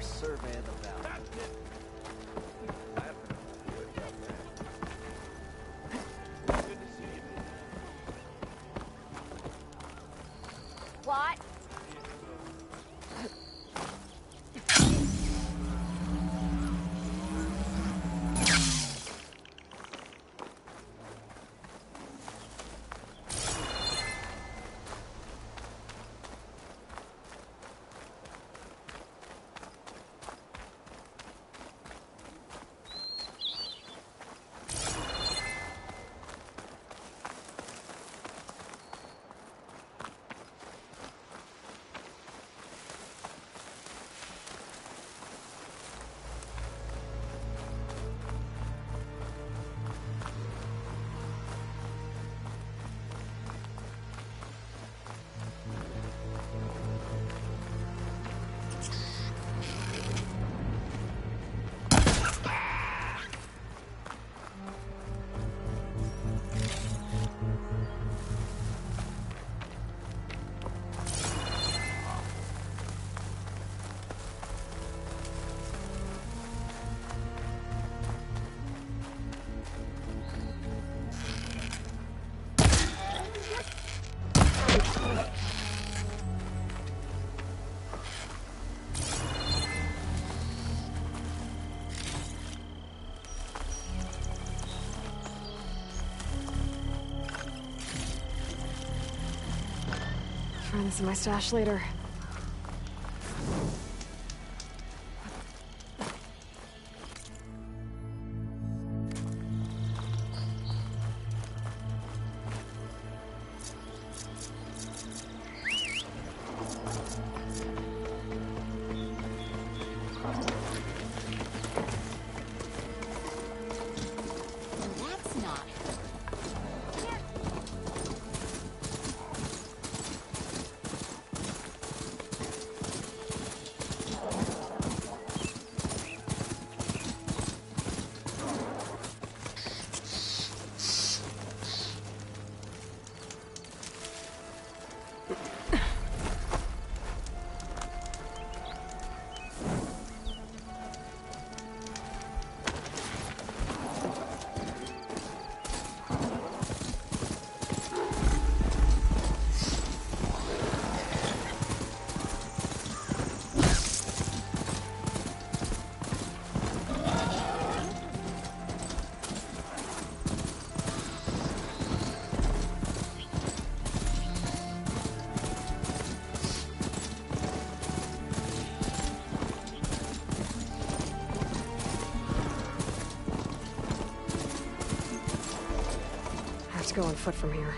survey of the valley.
What?
Find this in my stash later.
That's not.
I have to go on foot from here.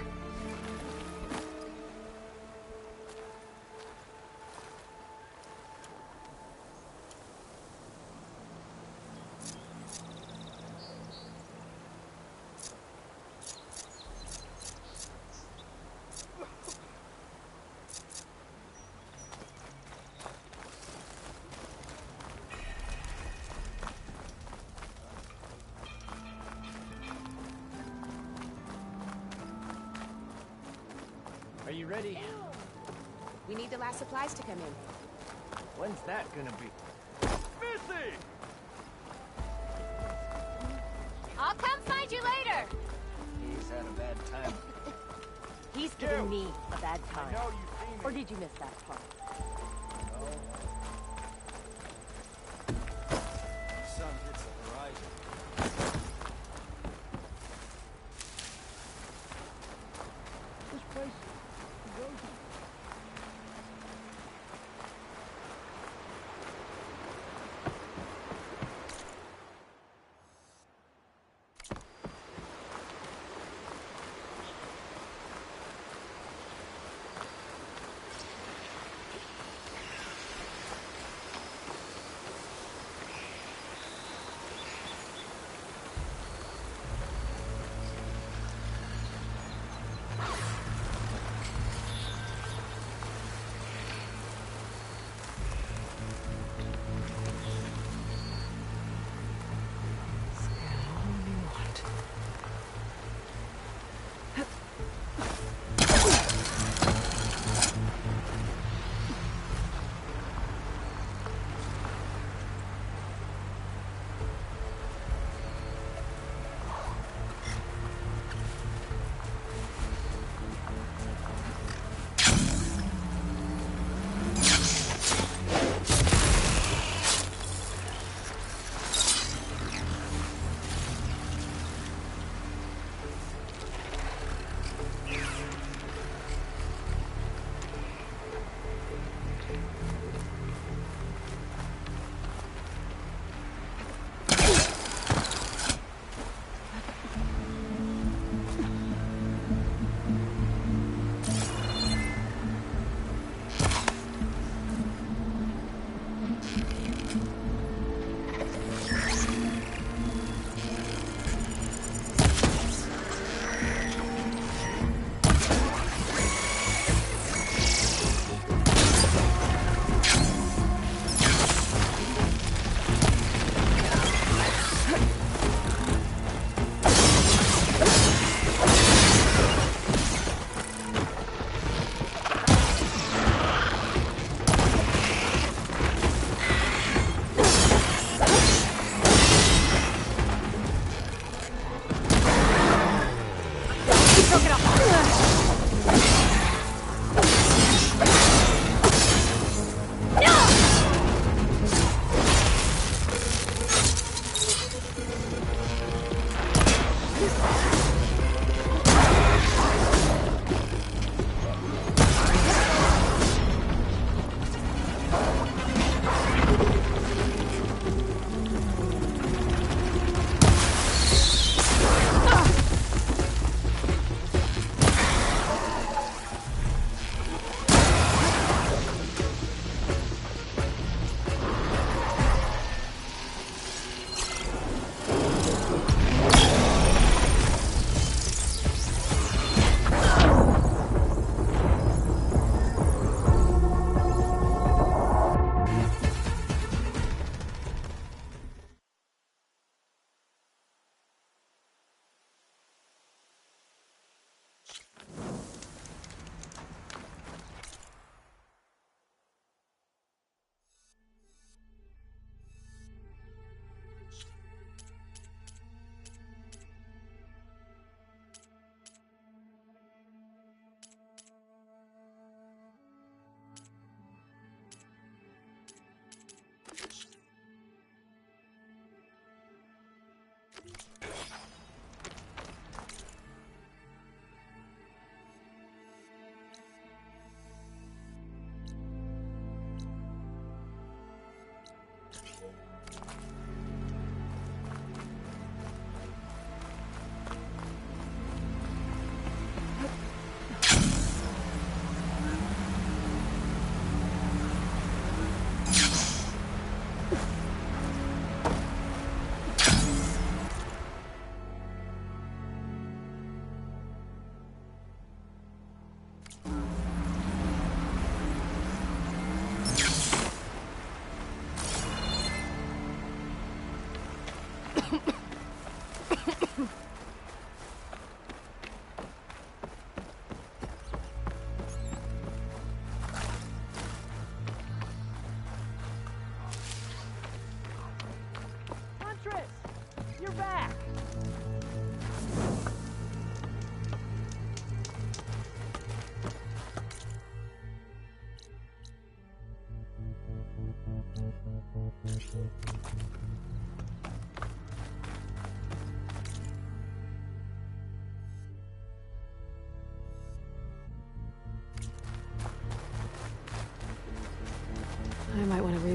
Are you ready?
We need the last supplies to come in.
When's that gonna be?
Missy!
I'll come find you later.
He's had a bad time.
He's giving me a bad time.
I know you've seen me.
Or did you miss that part?
Sun hits the horizon. This place is rosy.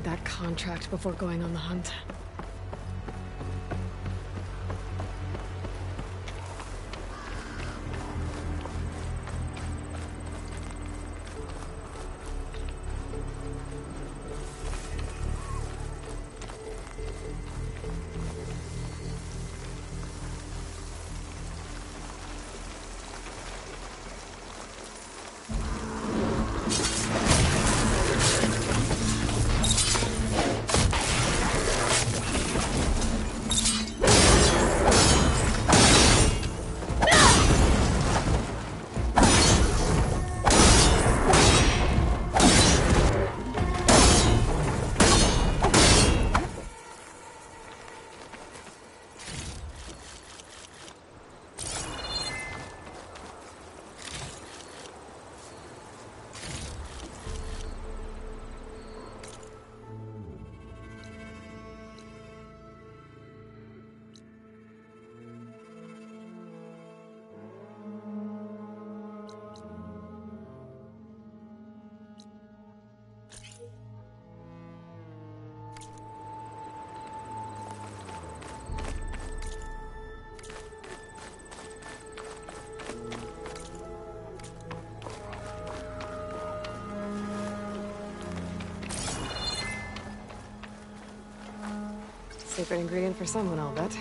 need that contract before going on the hunt. Secret ingredient for someone, I'll bet.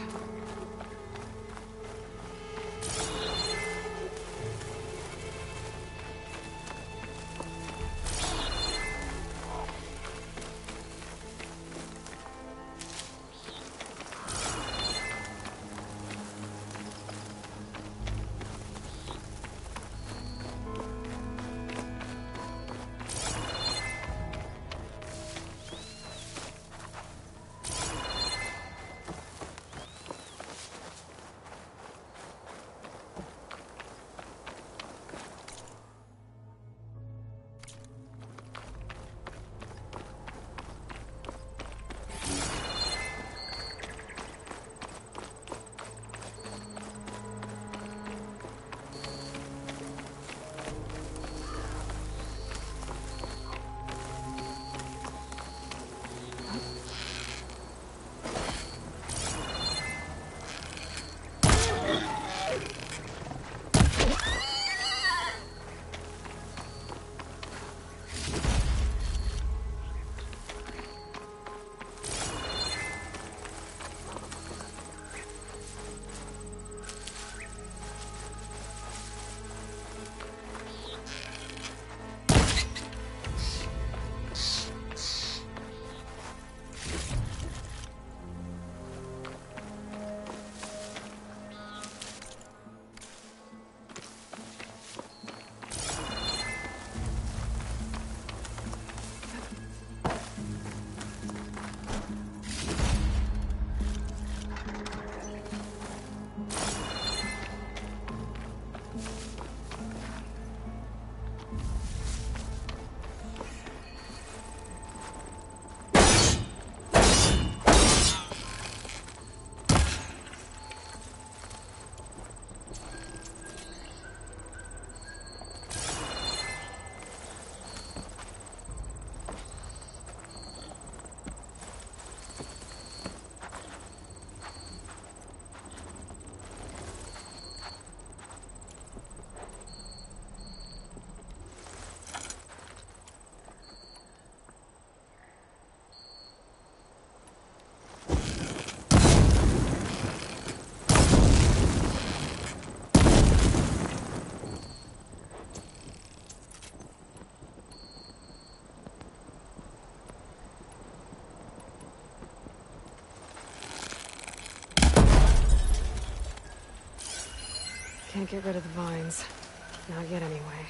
Can't get rid of the vines. Not yet, anyway.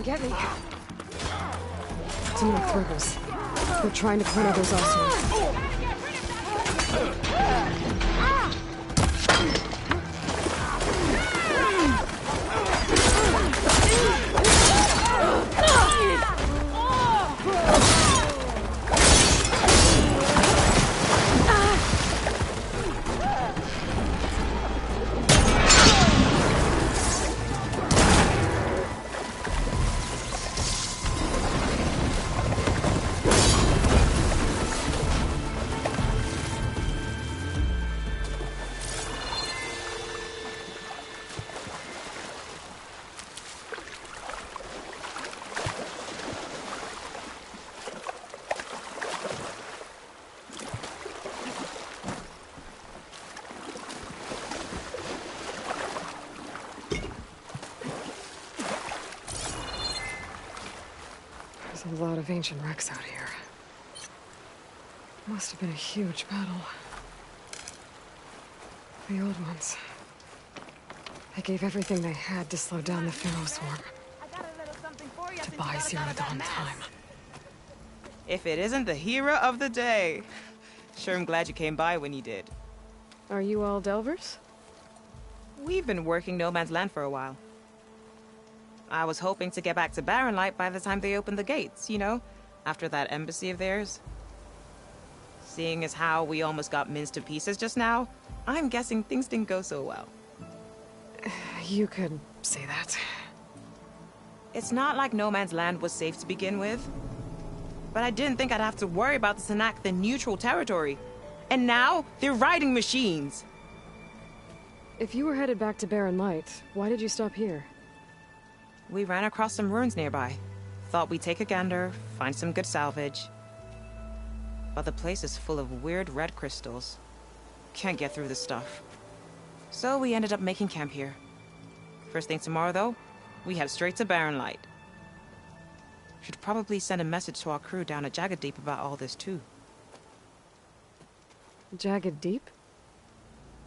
get me. Tanakh rebels. They're trying to corner those Osric. There's a lot of ancient wrecks out here. Must have been a huge battle. The old ones. They gave everything they had to slow down the Pharaoh swarm. To buy Zero Dawn time.
If it isn't the hero of the day. Sure, I'm glad you came by when you did.
Are you all Delvers?
We've been working No Man's Land for a while. I was hoping to get back to Barren Light by the time they opened the gates, you know? After that embassy of theirs. Seeing as how we almost got minced to pieces just now, I'm guessing things didn't go so well.
You could say that.
It's not like No Man's Land was safe to begin with. But I didn't think I'd have to worry about the Tanakh, the neutral territory. And now, they're riding machines!
If you were headed back to Barren Light, why did you stop here?
We ran across some ruins nearby. Thought we'd take a gander, find some good salvage. But the place is full of weird red crystals. Can't get through the stuff. So we ended up making camp here. First thing tomorrow, though, we head straight to Barren Light. Should probably send a message to our crew down at Jagged Deep about all this, too.
Jagged Deep?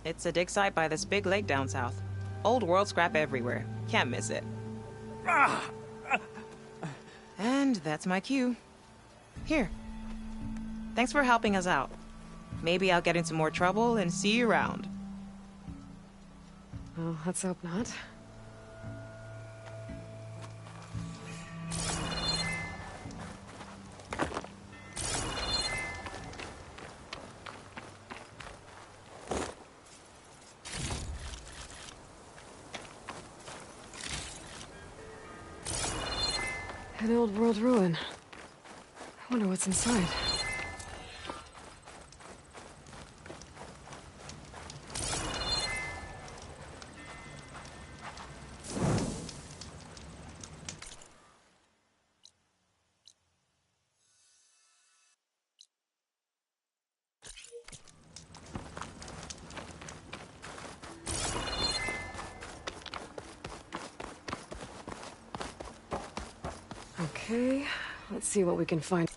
It's a dig site by this big lake down south. Old world scrap everywhere. Can't miss it. And that's my cue. Here. Thanks for helping us out. Maybe I'll get into more trouble and see you around.
Well, let's hope not. An old world ruin. I wonder what's inside. Okay, let's see what we can find.